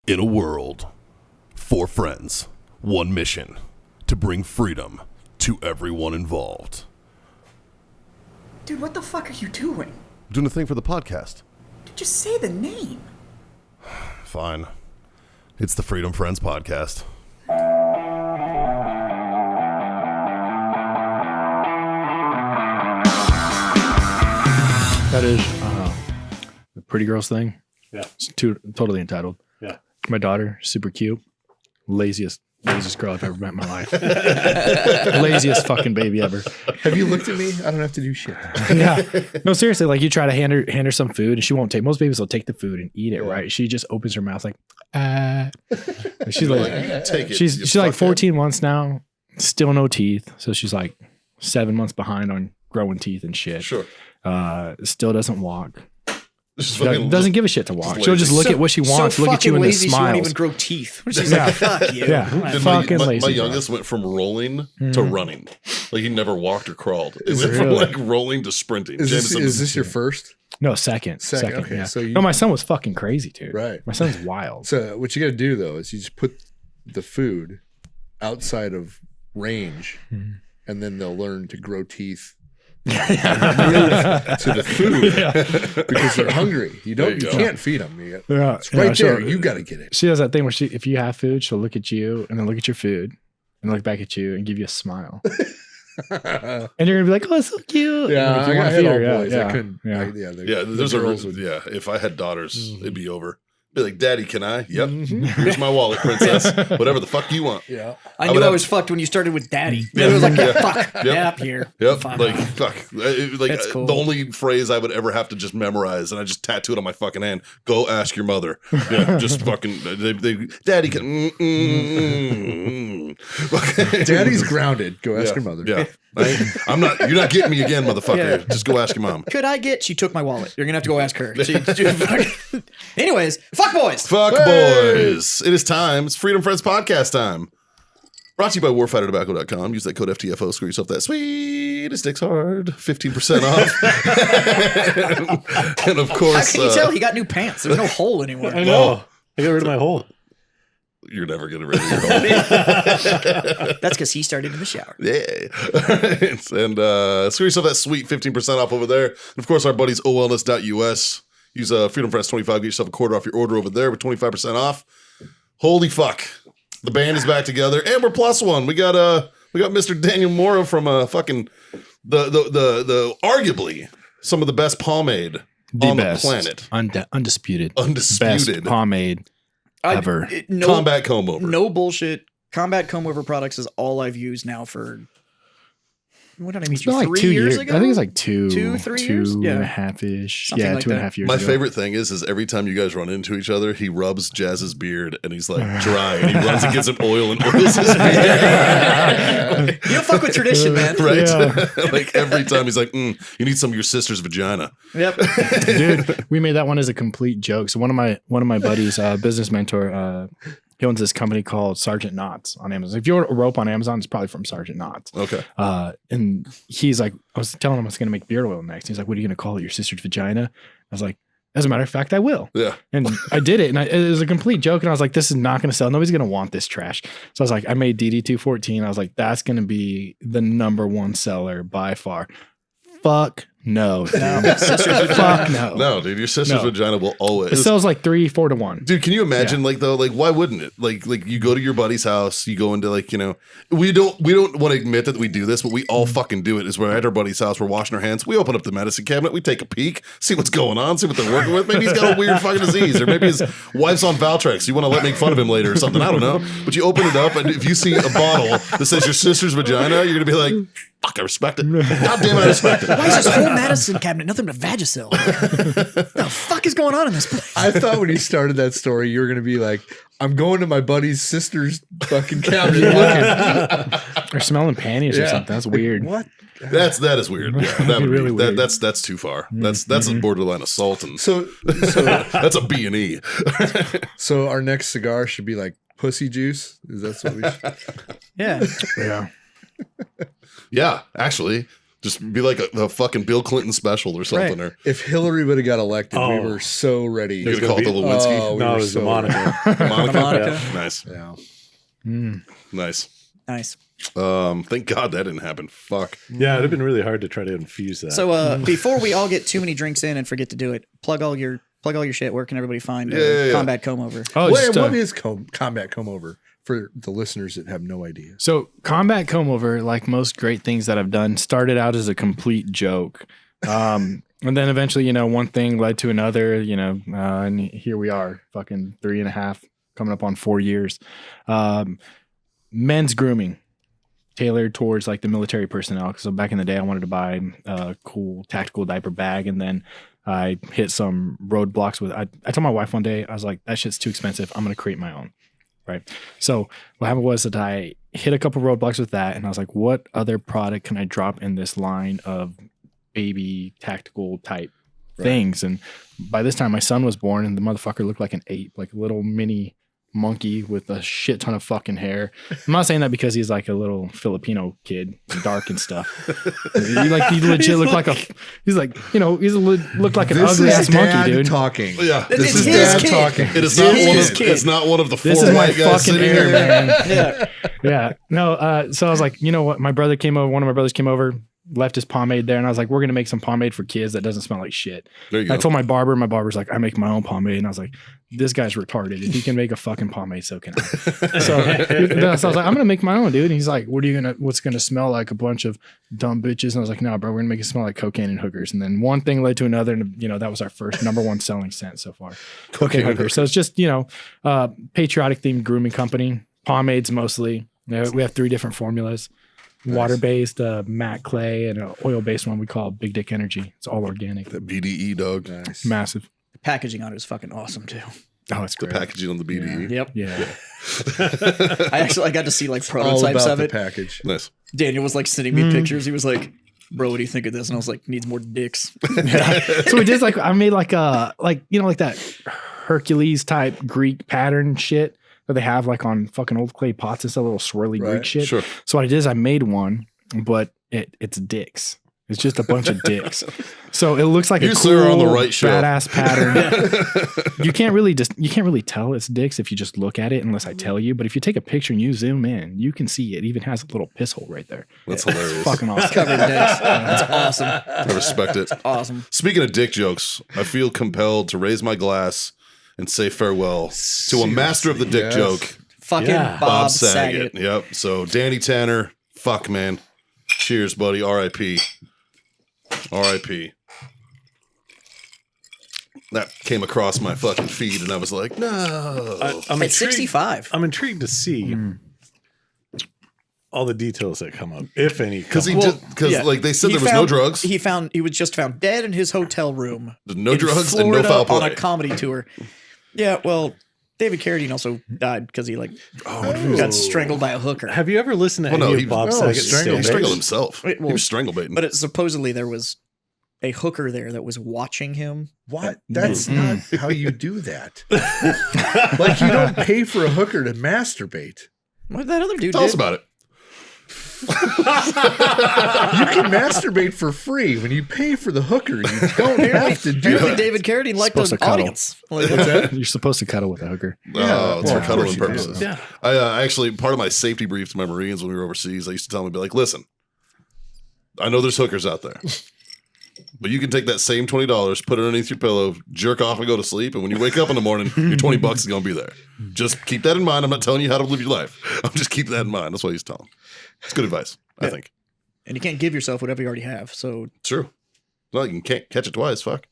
In a world, 4 friends, 1 mission, to bring freedom to everyone involved. Dude, what the fuck are you doing? I'm doing a thing for the podcast. Dude, just say the name. Fine. It's the Freedom Friends Podcast. That is the pretty girls thing. Yeah. It's totally entitled. Yeah. My daughter, super cute. Laziest girl I've ever met in my life. Laziest fucking baby ever. Have you looked at me? I don't have to do shit. Yeah. No, seriously, like you try to hand her some food and she won't take. Most babies will take the food and eat it, right? She just opens her mouth like, she's like, Take it. she's like 14 months now, still no teeth. So she's like 7 months behind on growing teeth and shit. Sure. Still doesn't walk. Just Doesn't give a shit to walk. just She'll just look So- at what she wants, so look at you and just fucking lazy, she won't smiles. even grow teeth. She's like, fuck you. Yeah. And Fucking my lazy. youngest went from rolling to running. Like he never walked or crawled. It Is went it from really? like rolling to sprinting. Is Jameson this your first? No, second. Okay, Yeah. so you- no, my son was fucking crazy, dude. Right. My son's wild. So what you got to do though is you just put the food outside of range, and then they'll learn to grow teeth. To the food because they're hungry. You can't feed them. Yeah. It's right Yeah, there. You got to get it. She does that thing where if you have food, she'll look at you and then look at your food and look back at you and give you a smile. And you're gonna be like, "Oh, it's so cute." Yeah, Like, you I wanna had feed all her. boys. Yeah, I couldn't. Yeah. Yeah, there's a girls reason. would- Yeah, if I had daughters, it'd be over. Be like, Daddy, can I? Yep. Here's my wallet, princess. Whatever the fuck you want. Yeah. I would knew I have- was fucked when you started with daddy. Yeah. It was like, Yeah. fuck. Yep. Yeah, up here. Yep. Fine. Like fuck. Like That's cool. the only phrase I would ever have to just memorize, and I just tattoo it on my fucking hand. Go ask your mother. Yeah. Just fucking. Daddy can. Daddy's grounded. Go ask Yeah. your mother. Yeah. I'm not. You're not getting me again, motherfucker. Yeah. Just go ask your mom. Could I get? She took my wallet. You're gonna have to go ask her. Anyways, fuck boys. Fuck boys. It is time. It's Freedom Friends Podcast time. Brought to you by warfightertobacco.com. Use that code FTFO. Screw yourself that sweet. It sticks hard. 15% off. And of How course, can you tell he got new pants? There's no hole anymore. I know. I got rid of my hole. you're never going to rid of your home. That's because he started in the shower. Yeah. And screw yourself that sweet 15% off over there. And of course, our buddies owellness.us. Use Freedom Friends 25. Get yourself a quarter off your order over there with 25% off. Holy fuck. The band is back together, and we're plus one. We got Mr. Daniel Mora from fucking the arguably some of the best pomade on best. the planet. Undisputed. Undisputed. Best pomade ever. Combat Combover. No bullshit. Combat Combover products is all I've used now for. What did I meet It's you? been like 3 2 years years ago? I think it's like 3 years? and Yeah. a half-ish. Something Yeah, like 2.5 that. years My ago. favorite thing is every time you guys run into each other, he rubs Jazz's beard and he's like dry and he runs and gets some oil and oils his beard. You don't fuck with tradition, man. Right? Yeah. Like every time he's like, you need some of your sister's vagina. Yep. Dude, we made that one as a complete joke. So one of my buddies, business mentor, he owns this company called Sergeant Knots on Amazon. If you order a rope on Amazon, it's probably from Sergeant Knots. Okay. And he's like, I was telling him I was going to make beard oil next. He's like, what are you going to call it? Your sister's vagina? I was like, as a matter of fact, I will. Yeah. And I did it. And it was a complete joke. And I was like, this is not going to sell. Nobody's going to want this trash. So I was like, I made DD214. I was like, that's going to be the #1 seller by far. Fuck no. Fuck no. No, dude, your sister's vagina will always. It sells like 3-4 to 1. Dude, can you imagine why wouldn't it? Like you go to your buddy's house, you go into we don't want to admit that we do this, but we all fucking do it. Is we're at our buddy's house, we're washing our hands, we open up the medicine cabinet, we take a peek, see what's going on, see what they're working with. Maybe he's got a weird fucking disease, or maybe his wife's on Valtrex. You want to make fun of him later or something. I don't know. But you open it up, and if you see a bottle that says your sister's vagina, you're gonna be like, fuck, I respect it. God damn it, I respect it. Why is this whole medicine cabinet nothing but Vagisil? What the fuck is going on in this place? I thought when you started that story, you were going to be like, I'm going to my buddy's sister's fucking cabinet looking. Or smelling panties or something. That's weird. What? That is weird. Yeah, that would really be, weird. That's too far. That's a borderline assault, and So that's a B&E. so our next cigar should be like pussy juice. Is that what we should? Yeah. Yeah. Yeah, actually, Just be like the fucking Bill Clinton special or something. Right. Or If Hillary would have got elected, we Oh. were so ready. you're gonna call it the Lewinsky. Oh, we No, were it was the so Monica. Monica? Monica. Nice, Yeah. nice. Nice. Thank God that didn't happen. Fuck. Yeah, it'd have been really hard to try to infuse that. So before we all get too many drinks in and forget to do it, plug all your shit. Where can everybody find Yeah. Combat Combover? Oh, Wait, just, what is Combat Combover for the listeners that have no idea? So Combat Combover, like most great things that I've done, started out as a complete joke. And then eventually, one thing led to another, and here we are, fucking 3.5, coming up on 4 years. Men's grooming tailored towards like the military personnel. So back in the day, I wanted to buy a cool tactical diaper bag, and then I hit some roadblocks with. I told my wife one day, I was like, that shit's too expensive. I'm going to create my own. Right. So what happened was that I hit a couple roadblocks with that, and I was like, what other product can I drop in this line of baby tactical type things? And by this time, my son was born, and the motherfucker looked like an ape, like a little mini monkey with a shit ton of fucking hair. I'm not saying that because he's like a little Filipino kid, dark and stuff. he legit looked like he's like an ugly ass monkey, dude. Talking. Yeah, This is his dad kid. talking. it is It's not his one of. kid. It's not one of the This four is my white guys fucking sitting heir, here. man. Yeah. Yeah. No, so I was like, you know what? One of my brothers came over, left his pomade there, and I was like, we're going to make some pomade for kids that doesn't smell like shit. There you go. I told my barber's like, I make my own pomade. And I was like, this guy's retarded. If he can make a fucking pomade, so can I. So I was like, I'm going to make my own, dude. And he's like, what's going to smell like? A bunch of dumb bitches. And I was like, no, bro, we're going to make it smell like cocaine and hookers. And then one thing led to another. And, that was our first number one selling scent so far. Cocaine and hookers. So it's just, patriotic themed grooming company, pomades mostly. We have 3 different formulas. Nice. Water-based, matte clay, and an oil-based one we call Big Dick Energy. It's all organic. That BDE dog. Nice. Massive. The packaging on it is fucking awesome too. Oh, it's The great. packaging on the BDE. Yep. Yeah. I got to see like All prototypes about of the it. package. Nice. Daniel was like sending me pictures. He was like, bro, what do you think of this? And I was like, needs more dicks. So we did I made like that Hercules type Greek pattern shit that they have like on fucking old clay pots. It's a little swirly Right. Greek shit. Sure. So what I did is I made one, but it's dicks. It's just a bunch of dicks. So it looks like You a sir are cool, on the right show. badass pattern. You can't really tell it's dicks if you just look at it unless I tell you. But if you take a picture and you zoom in, you can see it even has a little piss hole right there. That's hilarious. Fucking awesome. Covered in dicks. That's awesome. I respect it. Awesome. Speaking of dick jokes, I feel compelled to raise my glass and say farewell to a master of the dick Yes. joke, Fucking Yeah. Bob Saget. Yep. So Danny Tanner, fuck man. Cheers, buddy. R.I.P. R.I.P. That came across my fucking feed, and I was like, no. I'm At 65. I'm intrigued to see all the details that come up, if any. Because Yeah. like they said, He there was no found- drugs, He was just found dead in his hotel room. no in drugs, and no Florida foul on play. a comedy tour. Yeah, well, David Carradine also died because he got strangled by a hooker. Have you ever listened to Well, no, any he- of Bob no, Saget's strangled- He stand-ups? strangled himself. Wait, He well, was strangle baiting. But supposedly there was a hooker there that was watching him. What? That's not how you do that. Like, you don't pay for a hooker to masturbate. What that other dude Tell did? us about it. You can masturbate for free. When you pay for the hooker, you don't have to do Apparently that. David Carradine liked Supposed the to cuddle. audience. Like, what's that? You're supposed to cuddle with a hooker. Oh, it's well, for of cuddling course you do. purposes. Yeah. I actually, part of my safety brief to my Marines when we were overseas, I used to tell them, be like, listen, I know there's hookers out there, but you can take that same $20, put it underneath your pillow, jerk off and go to sleep. And when you wake up in the morning, your $20 is going to be there. Just keep that in mind. I'm not telling you how to live your life. I'm just keep that in mind. That's what I used to tell them. It's good advice, I think. And you can't give yourself whatever you already have. So True. Well, you can't catch it twice. Fuck.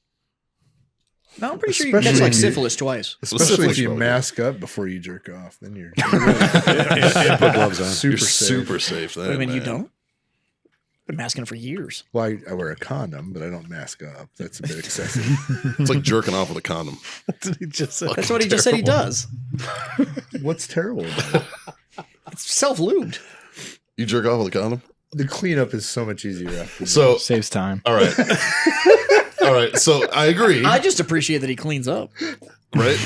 no, I'm pretty sure you can catch Especially like if you- syphilis twice. Especially if you Syphilis, mask up before you jerk off. Then you're And put gloves on. super You're safe. super safe then. I mean, you man. don't? Been masking for years. Well, I wear a condom, but I don't mask up. That's a bit excessive. It's like jerking off with a condom. He just said. That's what he just said he does. What's terrible about it? It's self-lubed. You jerk off with a condom? The cleanup is so much easier after. So, Saves time. all right. All right. So I agree. I just appreciate that he cleans up. right?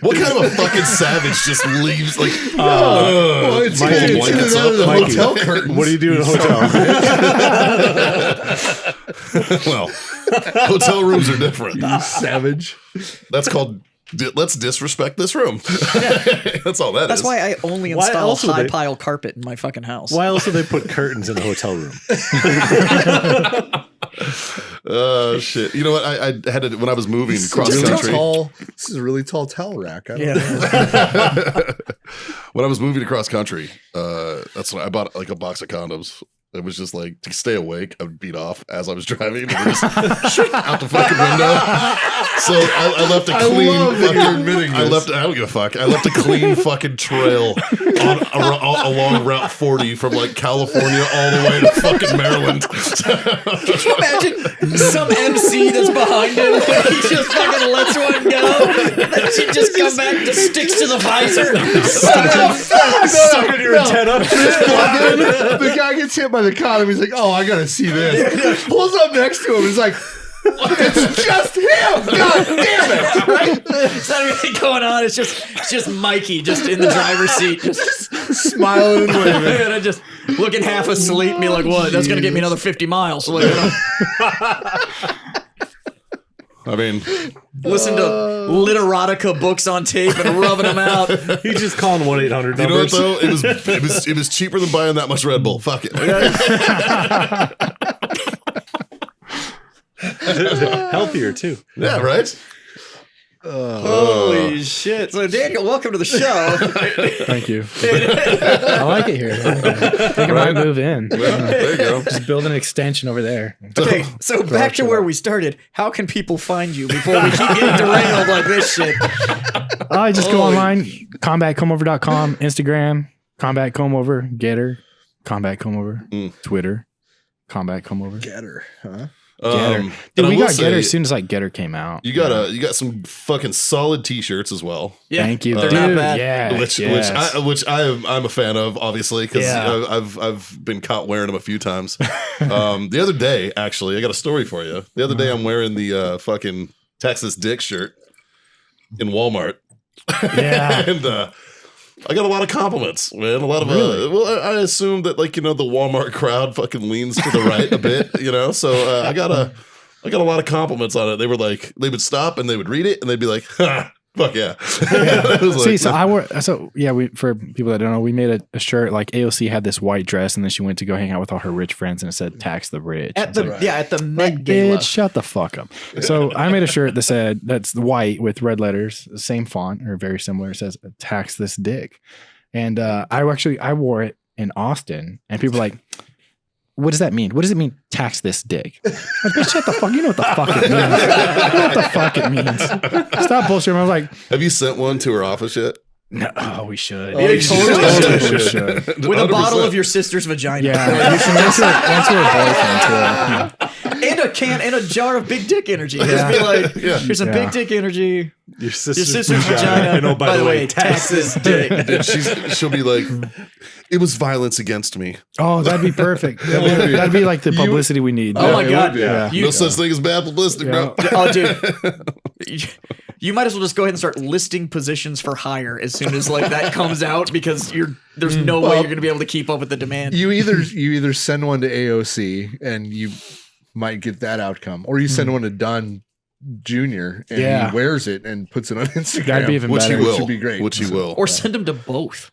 What kind of a fucking savage just leaves like? Well, it's Mikey, it's Mikey, in and out of the Mikey, hotel curtains. What do you do in a hotel? Well, hotel rooms are different. You savage. That's called. Let's disrespect this room. That's all that That's is. why I only Why install else would high they- pile carpet in my fucking house. Why else do they put curtains in a hotel room? Shit. You know what? I had to when I was moving This cross is, country. this is a really tall towel rack. I don't Yeah. know. When I was moving across country, that's when I bought like a box of condoms. It was just like to stay awake. I would beat off as I was driving and just out the fucking window. So I left a clean. love that you're admitting I this. left. I don't give a fuck. I left a clean fucking trail along Route 40 from like California all the way to fucking Maryland. Can you imagine some MC that's behind him? He just fucking lets one go. Then she just comes back, just sticks to the visor. Stuck in your antenna. The guy gets hit by the condom. He's like, "Oh, I gotta see this." Pulls up next to him. He's like, "It's just him! God damn it!" Right? There's not anything going on. It's just Mikey just in the driver's seat, just Smiling and waving. and just looking half asleep. And be like, "What? That's gonna get me another 50 miles." Like, I mean, listen to literotica books on tape and rubbing them out. He's just calling 1-800 numbers. you know what though? It was cheaper than buying that much Red Bull. Fuck it. Healthier too. Yeah, right. Holy shit! So Daniel, welcome to the show. Thank you. I like it here. I think I might move in. There you go. Just build an extension over there. Okay, so back to where we started. How can people find you before we keep getting derailed like this shit? I just go online, combatcombover.com, Instagram, Combat Combover, Getter, Combat Combover, Twitter, Combat Combover. Getter, huh? Getter. And Dude, I we will got Getter say, as soon as like Getter came out. you got some fucking solid T-shirts as well. Yeah, Thank you. They're Dude, not bad. Yeah. Which I'm a fan of, obviously, because Yeah. I've been caught wearing them a few times. The other day, actually, I got a story for you. The other day, I'm wearing the fucking Texas Dick shirt in Walmart, Yeah. and I got a lot of compliments, man. A lot of Really? well, I assume that like the Walmart crowd fucking leans to the right a bit, So I got a lot of compliments on it. They were like, they would stop and they would read it and they'd be like, ha, fuck yeah. I was See, like, so I wore, so yeah, we, for people that don't know, we made a shirt, like AOC had this white dress and then she went to go hang out with all her rich friends and it said tax the rich. At the at the Met Like, Gala. bitch, shut the fuck up. So I made a shirt that said, that's white with red letters, same font or very similar. It says tax this dick. And I wore it in Austin and people were like, what does that mean? What does it mean? Tax this dick. Like, bitch, shut the fuck. You know what the fuck it means. You know what the fuck it means. Stop bullshitting. I was like, have you sent one to her office yet? no, we should. Yeah, you totally should. With a 100%. bottle of your sister's vagina. Yeah, you should answer her boyfriend too. And a can and a jar of big dick energy. Just be like, here's some Yeah. big dick energy. Your sister's, Your sister's vagina. And oh, by the way, tax this dick. And she'll be like, it was violence against me. Oh, that'd be perfect. That'd be like the publicity we need. Oh my it God. would be. Yeah. You- No such thing as bad publicity, bro. Oh, dude. You might as well just go ahead and start listing positions for hire as soon as like that comes out because there's no way you're going to be able to keep up with the demand. You either send one to AOC and you might get that outcome, or you send one to Don Jr. and Yeah. he wears it and puts it on Instagram. That'd be even Which he better. will. would be great. Which he will. Or send them to both.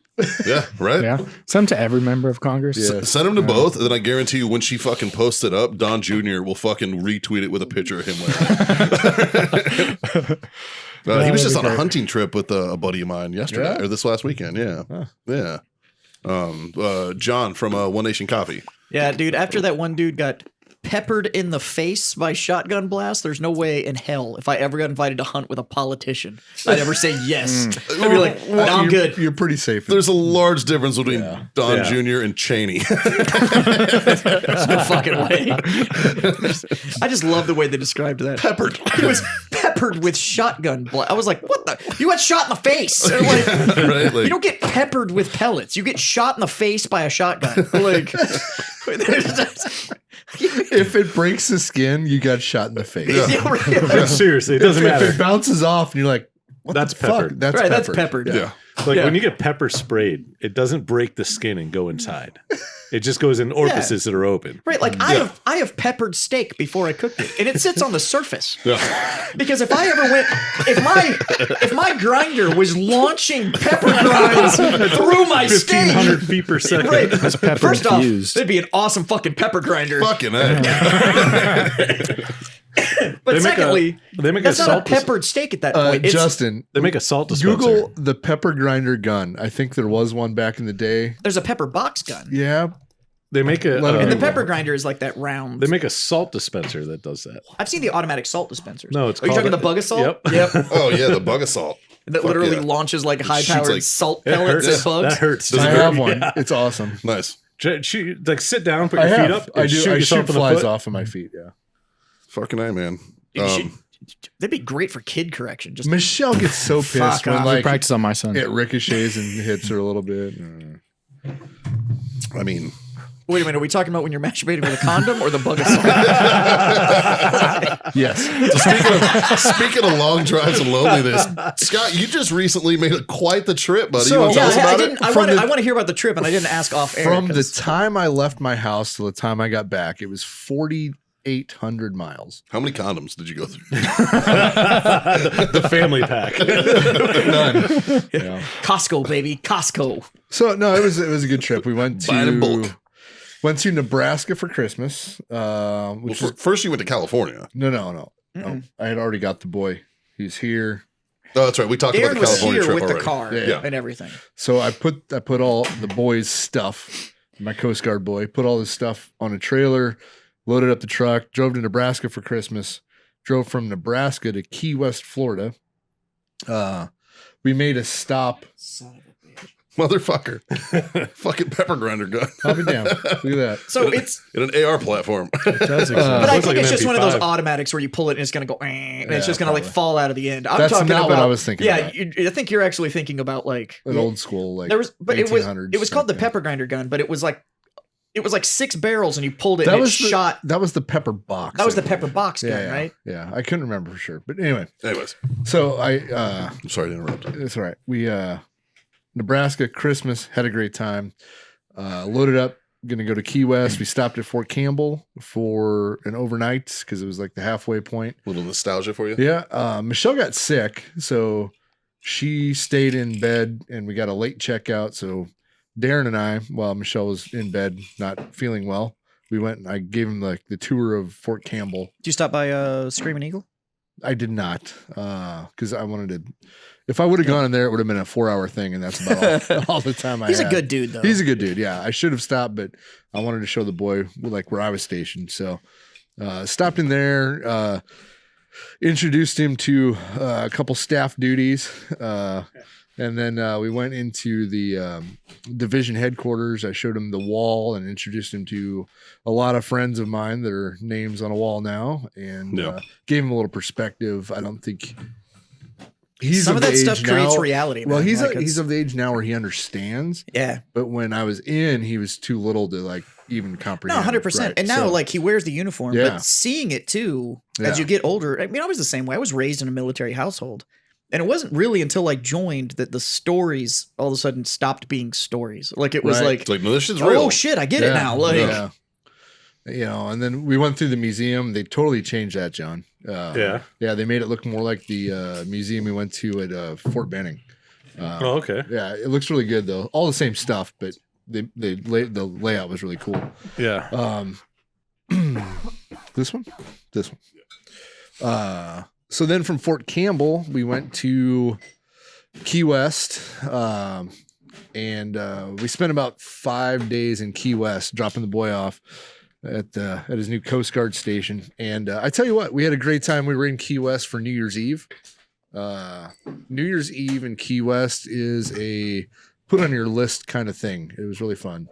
Yeah, right? Yeah. Some to every member of Congress. Yeah. Send him to both, and then I guarantee you when she fucking posts it up, Don Jr. will fucking retweet it with a picture of him wearing it. He was just on a hunting trip with a buddy of mine yesterday, or this last weekend. Yeah. Yeah. John from One Nation Coffee. Yeah, dude, after that one dude got peppered in the face by shotgun blast, there's no way in hell if I ever got invited to hunt with a politician, I'd ever say yes. I'd be like, no, I'm good. You're pretty safe. There's a large difference between Don Yeah. Jr. and Cheney. There's no fucking way. I just love the way they described that. Peppered. He was peppered with shotgun blast. I was like, what the? You got shot in the face. And I'm like, Right? Like, you don't get peppered with pellets. You get shot in the face by a shotgun. Like, if it breaks the skin, you got shot in the face. Yeah. Yeah, right. Seriously, it doesn't If matter. it bounces off and you're like, That's the fuck? peppered. That's Right, peppered. that's peppered. Yeah. Like Yeah. when you get pepper sprayed, it doesn't break the skin and go inside. It just goes in orifices that are open. Right, like I have peppered steak before I cooked it, and it sits on the surface. Yeah. Because if I ever went, if my grinder was launching pepper grinds through my steak, 1,500 feet per second. right? That's pepper First off, infused. it'd be an awesome fucking pepper grinder. Fucking A. But secondly, they make that's a not a salt peppered steak at that point. It's, Justin, They make a salt dispenser. Google the pepper grinder gun. I think there was one back in the day. there's a pepper box gun, Yeah. They make a. Let 'em and the Google. pepper grinder is like that round. They make a salt dispenser that does that. I've seen the automatic salt dispensers. No, it's Are you called talking the a- bug assault? Yep. Oh yeah, the bug assault. That Fuck literally yeah. launches like high shoots, powered like- salt It pellets hurts. at bugs. That hurts. Does I it have hurt? one. Yeah. It's awesome. Nice. Like sit down, put I your have. feet up. I and do. Shoot I yourself shoot in the flies foot. off of my feet. Yeah. Fucking A, man. You should- that'd be great for kid correction. Just Michelle gets so pissed Fuck when off. like Practice on my son. it ricochets and hits her a little bit. I mean, wait a minute. Are we talking about when you're masturbating with a condom or the bug assault? Yes. speaking of long drives and loneliness, Scott, you just recently made quite the trip, buddy. You want to yeah, tell us I about didn't. it? I want to hear about the trip, and I didn't ask off air. From the 'cause- time I left my house to the time I got back, it was 4,800 miles. How many condoms did you go through? The family pack. None. Yeah. Costco, baby, Costco. So no, it was a good trip. We went Buying in bulk. to Nebraska for Christmas. Which was First, you went to California. no. I had already got the boy. He's here. Oh, that's right. We talked about Aaron the was California here trip with the already. car Yeah. and everything. So I put all the boy's stuff, my Coast Guard boy, put all his stuff on a trailer, loaded up the truck, drove to Nebraska for Christmas, drove from Nebraska to Key West, Florida. We made a stop. Motherfucker. Fucking pepper grinder gun. I'll be down. Look at that. So it's, In an AR platform. That's but I looks think like it's an just one of those MP5. automatics where you pull it and it's gonna go, and it's Yeah, just gonna like probably. fall out of the end. I'm That's talking not about what I was thinking Yeah, about. I think you're actually thinking about like An old school, like there was, but it 1800s was called the type thing. pepper grinder gun, but it was like 6 barrels and you pulled it That and was it the, shot. That was the pepper box. That was the pepper box gun, yeah, right? Yeah, I couldn't remember for sure, but anyway. Anyways, So I'm sorry to interrupt. it's all right. We Nebraska Christmas, had a great time. Loaded up, gonna go to Key West. We stopped at Fort Campbell for an overnight because it was like the halfway point. A little nostalgia for you. Yeah. Michelle got sick, so she stayed in bed and we got a late checkout. So Darren and I, while Michelle was in bed, not feeling well, we went and I gave him like the tour of Fort Campbell. Did you stop by Screaming Eagle? I did not, because I wanted to. If I would have gone in there, it would have been a 4-hour thing, and that's about all the time I He's had. a good dude though. He's a good dude. Yeah, I should have stopped, but I wanted to show the boy like where I was stationed. So stopped in there, introduced him to a couple staff duties, and then we went into the division headquarters. I showed him the wall and introduced him to a lot of friends of mine that are names on a wall now, and Yeah. gave him a little perspective. I don't think. He's Some of the that stuff age creates now- reality. Well, man. he's Like, he's it's- of the age now where he understands. yeah. But when I was in, he was too little to like even comprehend. No, 100%. Right, And now, so- like, he wears the uniform, Yeah. but seeing it too as Yeah. you get older. I mean, I was the same way. I was raised in a military household. And it wasn't really until I joined that the stories all of a sudden stopped being stories. Like, it was Right. like, It's like, no, this shit's real. oh shit, I get it Yeah, now. Like, yeah. You know, and then we went through the museum. They totally changed that, John. Yeah. Yeah, they made it look more like the museum we went to at Fort Benning. Oh, okay. Yeah, it looks really good though. All the same stuff, but the layout was really cool. Yeah. This one. So then from Fort Campbell, we went to Key West, and we spent about 5 days in Key West, dropping the boy off at his new Coast Guard station. And I tell you what, we had a great time. We were in Key West for New Year's Eve. New Year's Eve in Key West is a put on your list kind of thing. It was really fun.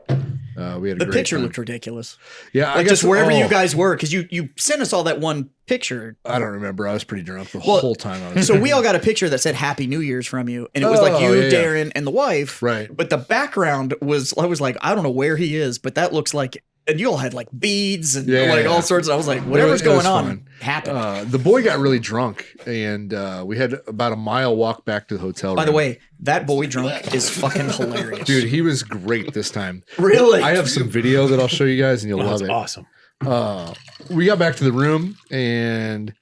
We had a the great picture time. looked ridiculous. Yeah, I Like, guess just wherever oh, you guys were, because you sent us all that one picture. I don't remember. I was pretty drunk the Well, whole time. I was So we all got a picture that said Happy New Year's from you. And it was like Oh, you, yeah, yeah. Darren, and the wife. right. But the background was, I was like, I don't know where he is, but that looks like and you all had like beads and Yeah. like all sorts. I was like, whatever's It was going on fun. happened. The boy got really drunk, and we had about a mile walk back to the hotel By the room. way, that boy drunk is fucking hilarious. Dude, he was great this time. Really? I have some video that I'll show you guys, and you'll love That's it. awesome. We got back to the room, and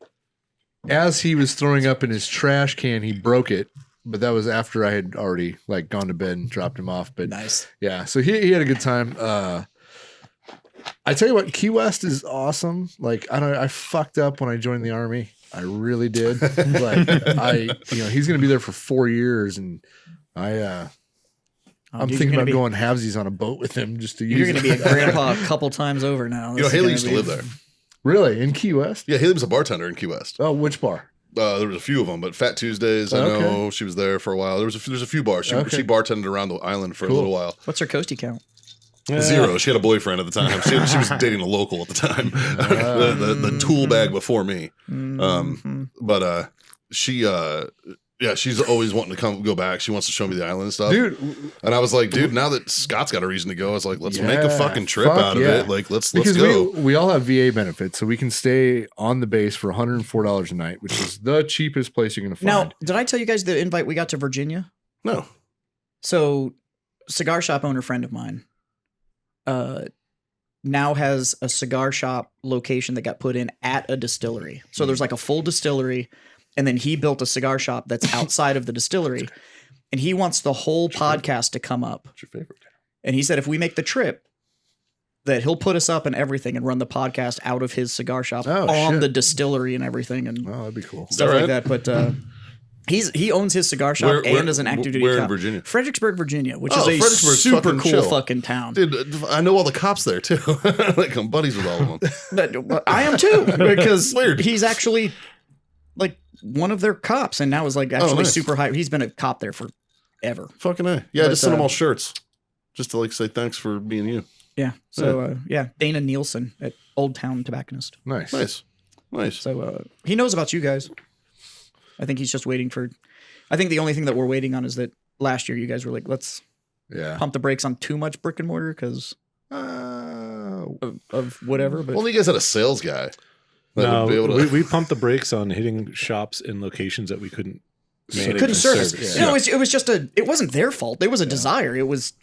as he was throwing up in his trash can, he broke it. But that was after I had already like gone to bed and dropped him off. But Nice. yeah, so he had a good time. I tell you what, Key West is awesome. Like I fucked up when I joined the Army. I really did. Like he's gonna be there for 4 years, and I'm Dude, thinking about be, going halvesies on a boat with him just to use. You're going to be a grandpa a couple times over now. This is Haley gonna used to be- live there. Really in Key West? Yeah, Haley was a bartender in Key West. Oh, which bar? There was a few of them, but Fat Tuesdays, I know she was there for a while. There's a few bars. She bartended around the island for a little while. What's her coastie count? 0. She had a boyfriend at the time. She was dating a local at the time. the tool bag before me. But she's always wanting to go back. She wants to show me the island and stuff. Dude. And I was like, dude, now that Scott's got a reason to go, I was like, let's make a Yeah, fucking trip fuck out of yeah. it. Like, let's Because go. we all have VA benefits, so we can stay on the base for $104 a night, which is the cheapest place you're going to find. Now, did I tell you guys the invite we got to Virginia? No. So, cigar shop owner friend of mine now has a cigar shop location that got put in at a distillery. So there's like a full distillery, and then he built a cigar shop that's outside of the distillery, and he wants the whole podcast to come up. What's your favorite? And he said if we make the trip, that he'll put us up and everything and run the podcast out of his cigar shop on the distillery and everything and Oh, that'd be cool. stuff like that. But he owns his cigar shop and is an active duty Where in cop. Virginia? Fredericksburg, Virginia, which Oh, is a Fredericksburg's super fucking cool chill. fucking town. Dude, I know all the cops there too. Like I'm buddies with all of them. But I am too because Weird. he's actually like one of their cops and now is like actually nice. super high. He's been a cop there forever. Fucking A. Yeah, But, just send them all shirts. Just to like say thanks for being you. Yeah. So Dana Nielsen at Old Town Tobacconist. Nice. Nice. So he knows about you guys. I think he's just waiting for. I think the only thing that we're waiting on is that last year you guys were like, let's Yeah. pump the brakes on too much brick and mortar because of whatever. But Only you guys had a sales guy. that No, would be able to- we pumped the brakes on hitting shops in locations that we couldn't manage couldn't and service. Yeah. No, it was just it wasn't their fault. It was a desire. It was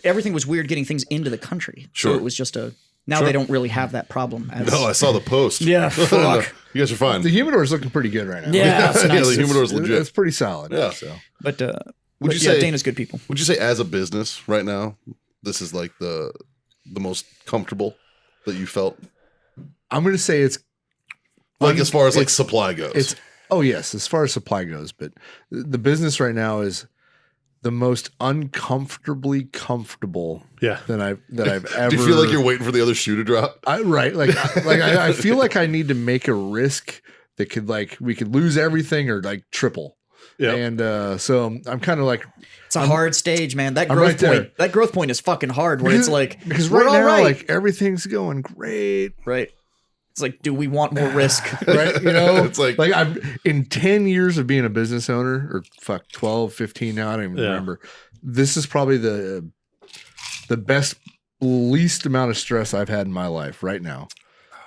everything was weird getting things into the country. So Sure. it was just now they don't really have that problem. As, No, I saw the post. Yeah, fuck. You guys are fine. The humidor's looking pretty good right now. Yeah, it's Yeah, nice. the humidor's legit. It's pretty solid. Yeah. So But Would you say Dana's good people? Would you say as a business right now, this is like the most comfortable that you felt? I'm going to say it's Like as far as like supply goes. It's yes, as far as supply goes, but the business right now is the most uncomfortably comfortable Yeah. that I've ever. Do you feel like you're waiting for the other shoe to drop? I feel like I need to make a risk that could we could lose everything or like triple. Yeah. And so I'm kind of like It's a hard stage, man. That I'm growth right there. point. That growth point is fucking hard. Where it's like because we're right all now right. like everything's going great. Right. It's like, do we want more risk? Right, you know, It's like- I've in 10 years of being a business owner, or 12, 15 now, I don't even remember. This is probably the best, least amount of stress I've had in my life right now.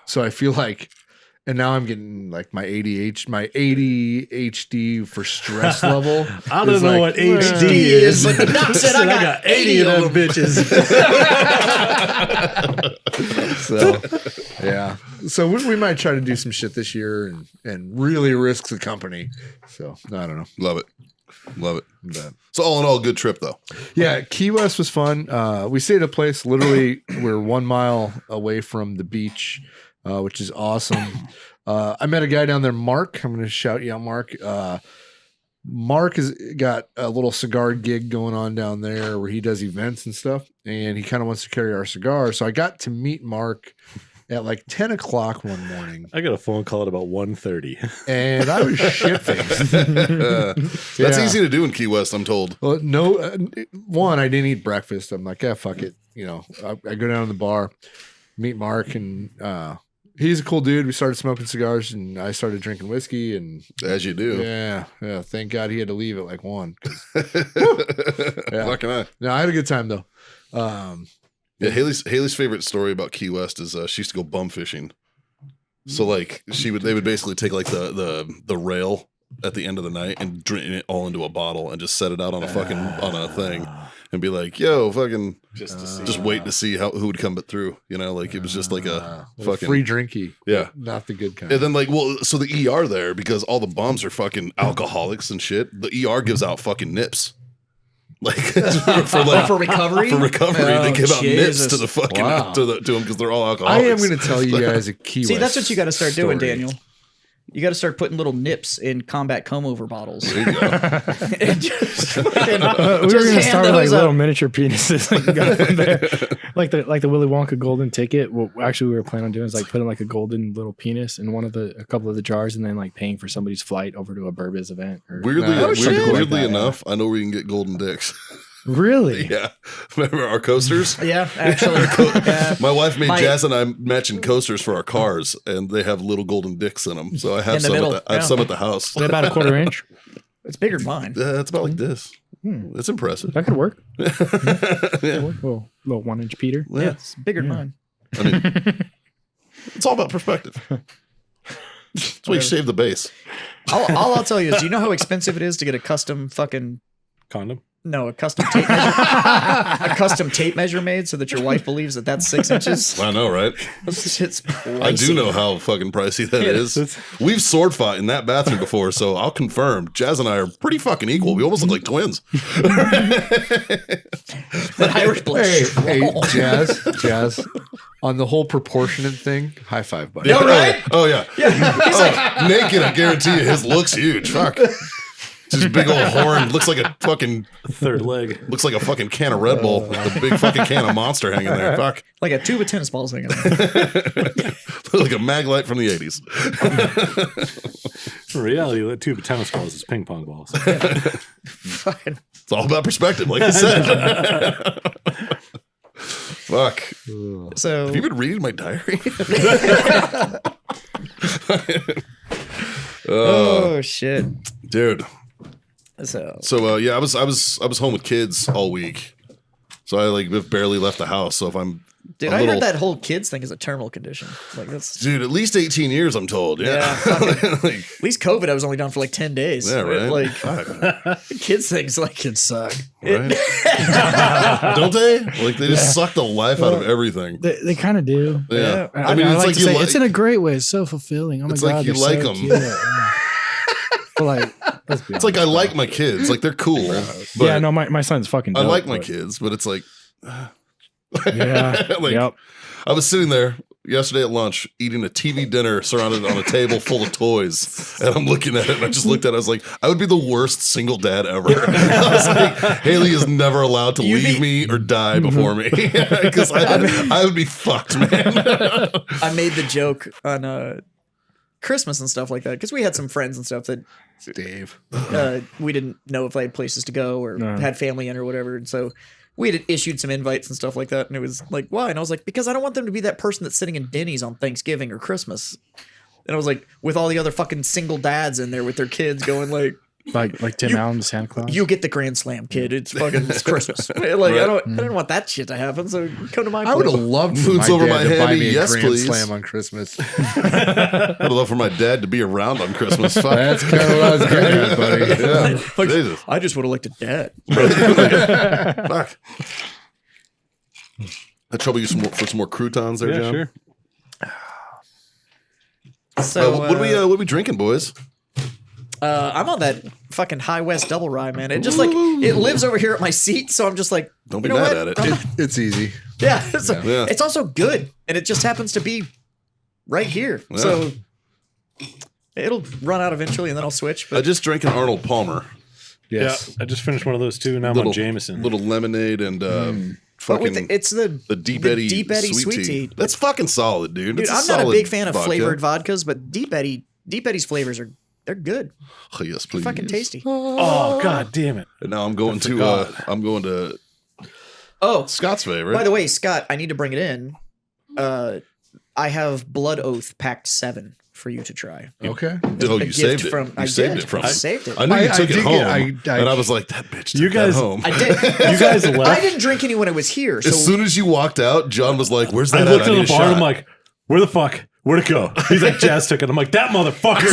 So I feel like, and now I'm getting like my ADHD for stress level. I don't is know like, what HD is. but the doc said I got 80 of of them bitches. So yeah, so we might try to do some shit this year and really risk the company. So I don't know. Love it. But So all in all, good trip though. yeah, Key West was fun. We stayed at a place literally we're 1 mile away from the beach, which is awesome. I met a guy down there, Mark. I'm going to shout you out, Mark. Mark has got a little cigar gig going on down there where he does events and stuff, and he kind of wants to carry our cigars. So I got to meet Mark at like 10 o'clock one morning, I got a phone call at about 1:30. and I was shit faced. That's Yeah. easy to do in Key West, I'm told. Well, no, one, I didn't eat breakfast. I'm like, yeah, fuck it. You know, I go down to the bar, meet Mark, and he's a cool dude. We started smoking cigars, and I started drinking whiskey, and As you do. yeah. Thank God he had to leave at like 1. Fucking I. No, I had a good time though. Yeah, Haley's favorite story about Key West is she used to go bum fishing. So like they would basically take like the rail at the end of the night and drain it all into a bottle and just set it out on a fucking on a thing and be like, yo, fucking just wait to see who would come through. You know, like it was just like a fucking free drinky. Yeah. Not the good kind. And then like, well, so the ER there, because all the bums are fucking alcoholics and shit, the ER gives out fucking nips. Like for recovery? For recovery, they give out nips Jesus. to the fucking Wow. to them because they're all I alcoholics. am going to tell you guys a Key See, West that's what you got to start doing, story. Daniel. You got to start putting little nips in Combat Combover bottles. There you go. And just fucking, we were just gonna hand start with like those little out. miniature penises, like, you got them there. like the Willy Wonka golden ticket. What actually we were planning on doing is like putting like a golden little penis in a couple of the jars, and then like paying for somebody's flight over to a Burbiz event. Or, Weirdly enough, I know where you can get golden dicks. really? Yeah, remember our coasters? Yeah, actually. Yeah. My wife made My- Jazz and I matching coasters for our cars, and they have little golden dicks in them. So I have In the some. middle, I have yeah. some at the house. They're about a quarter inch. It's bigger than mine. It's about like this. It's impressive. That could work. Yeah. Little 1 inch Peter. Yeah, it's bigger than mine. I mean, it's all about perspective. That's why you shave the base. All I'll tell you is, do you know how expensive it is to get a custom fucking Condom. a custom tape measure, a custom tape measure made so that your wife believes that that's 6 inches? I know, right? Shit's I do pricey. know how fucking pricey that Yeah, is. We've sword fought in that bathroom before, so I'll confirm. Jazz and I are pretty fucking equal. We almost look like twins. That Irish blood. Hey, Jazz. On the whole proportionate thing, high five, buddy. No, right? Oh yeah. Naked, I guarantee you, his looks huge. Fuck. His big old horn looks like a fucking Third leg. looks like a fucking can of Red Bull with a big fucking can of Monster hanging there. Fuck. Like a tube of tennis balls hanging there. Like a mag light from the 80s. In reality, that tube of tennis balls is ping pong balls. Fucking It's all about perspective, like I said. Fuck. so Have you been reading my diary? oh shit. Dude. So Yeah, I was home with kids all week. So I like barely left the house. So if I'm dude, a I little- heard that whole kids thing is a terminal condition. Like that's dude, at least 18 years, I'm told. Yeah. Yeah, fucking- Like, at least COVID I was only down for like 10 days. yeah, right. Like Fuck, kids things like kids suck. right? Don't they? Like they just suck the life out of everything. They kind of do. Yeah. I mean, it's like like to you say, like it's in a great way. It's so fulfilling. Oh my It's god, like you they're like so 'em. cute. Yeah. But like, let's be it's like I like my kids. Like they're cool. But yeah, no, my son's fucking. I dope, like my but- kids, but it's like Yeah. like Yep. I was sitting there yesterday at lunch eating a TV dinner surrounded on a table full of toys. And I'm looking at it and I just looked at it. I was like, I would be the worst single dad ever. I was like, Haley is never allowed to leave me or die before me. Because I would be fucked, man. I made the joke on Christmas and stuff like that because we had some friends and stuff that Dave. we didn't know if they had places to go or had family in or whatever, and so we had issued some invites and stuff like that, and it was like, why? And I was like, because I don't want them to be that person that's sitting in Denny's on Thanksgiving or Christmas. And I was like, with all the other fucking single dads in there with their kids going like Tim Allen, Santa Claus. you get the Grand Slam, kid. It's Christmas. Like I didn't want that shit to happen. So come to my I would have place. loved for Food's my over dad my to buy handy. me a Yes, Grand please. Slam on Christmas. I'd love for my dad to be around on Christmas. Fuck. That's kind of what I was getting at, buddy. Yeah. Like, Jesus. I just would have liked a dad. Fuck. I trouble you for some more croutons there, Yeah, John. sure. So what are we drinking, boys? I'm on that fucking High West double rye, man. It just like it lives over here at my seat, so I'm just like, Don't be you know mad what? at it. It's easy. Yeah, it's, Yeah. it's also good, and it just happens to be right here. Yeah. So it'll run out eventually, and then I'll switch. I But just drank an Arnold Palmer. Yes. Yeah, I just finished one of those too. Now I'm on Jameson. Little lemonade and but fucking with it's the Deep Eddy, Deep Eddy sweet tea. tea. That's fucking solid, dude. Dude, It's I'm not a solid big fan of vodka. flavored vodkas, but Deep Eddy's flavors they're good. Oh, yes, please. Fucking tasty. Oh god damn it! And now I'm going to Oh, Scott's favorite. by the way, Scott, I need to bring it in. I have Blood Oath Pact 7 for you to try. Okay. Oh, A you gift saved it. from- You saved it from I him. saved it. I knew you I took it did home, get- and I was like, "That bitch took You guys- that home." I did. You guys left. I didn't drink any when I was here. So As soon as you walked out, John was like, "Where's I that looked at? I at need the a bar. shot." I'm like, where the fuck? Where'd it go? He's like, Jazz took it. I'm like, that motherfucker.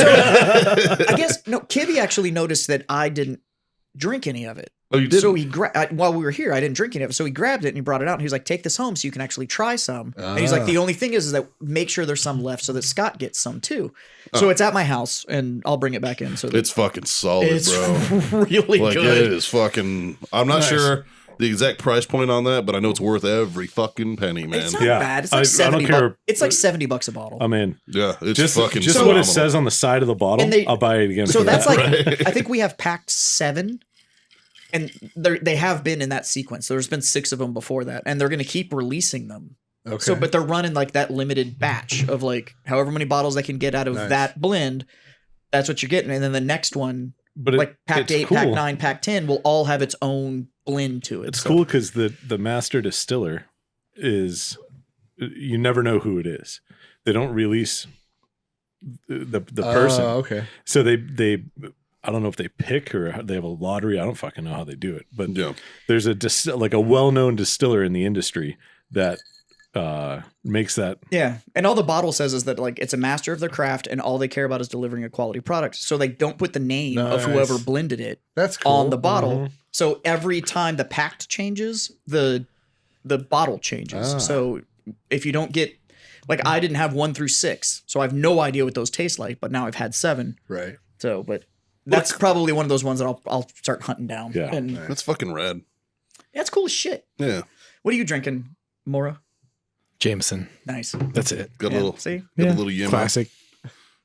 I guess no. Kibby actually noticed that I didn't drink any of it. "Oh, you did." So he while we were here, I didn't drink any of it. So he grabbed it and he brought it out and he was like, "Take this home so you can actually try some." And he's like, "The only thing is that make sure there's some left so that Scott gets some too." So it's at my house and I'll bring it back in. So It's fucking solid, it's bro. really Like good. it is fucking. I'm not sure the exact price point on that, but I know it's worth every fucking penny, man. It's not Yeah. bad. It's I like don't 70 care. bucks. It's like $70 a bottle. I'm in. Yeah, it's Just fucking what phenomenal. it says on the side of the bottle. And they- I'll buy it again. So for that's that. like I think we have packed 7, and they have been in that sequence. There's been 6 of them before that, and they're going to keep releasing them. Okay. So, but they're running like that limited batch of like however many bottles they can get out of Nice. that blend. That's what you're getting, and then the next one, but like pack it's 8, cool. pack 9, pack 10, will all have its own blend to it. It's So- cool because the master distiller is, you never know who it is. They don't release the person. Okay. So they I don't know if they pick or they have a lottery. I don't fucking know how they do it. But Yeah. there's like a well-known distiller in the industry that makes that. Yeah, and all the bottle says is that like it's a master of their craft, and all they care about is delivering a quality product. So they don't put the name of Nice. whoever blended it That's cool. on the bottle. Mhm. So every time the pact changes, the bottle changes. Ah. So if you don't get like I didn't have 1 through 6, so I have no idea what those taste like. But now I've had 7. Right. So, but that's probably one of those ones that I'll start hunting down. Yeah. And That's fucking rad. that's cool as shit. Yeah, What are you drinking, Mora? Jameson. Nice. That's it. got Yeah, a little, see? got a little Yimmo. Classic.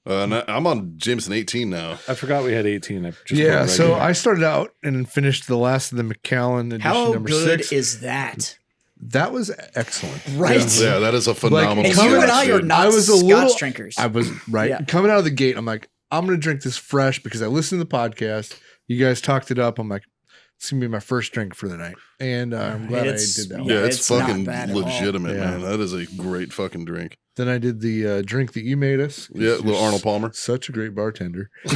And I'm on Jameson 18 now. I forgot we had 18. I just Yeah. went So regular. I started out and finished the last of the Macallan edition How number good 6. is that? That was excellent. Right. Yeah, that is a phenomenal. And Coming- you and I are dude. not I was a Scotch little- drinkers. I was right. Yeah. Coming out of the gate, I'm like, I'm going to drink this fresh because I listened to the podcast. You guys talked it up. I'm like, it's going to be my first drink for the night. And I'm glad I It's- did that. yeah. one. Yeah, it's, it's not fucking bad at all. legitimate, Yeah. man. That is a great fucking drink. Then I did the drink that you made us. Yeah, little Arnold Palmer. Such a great bartender. To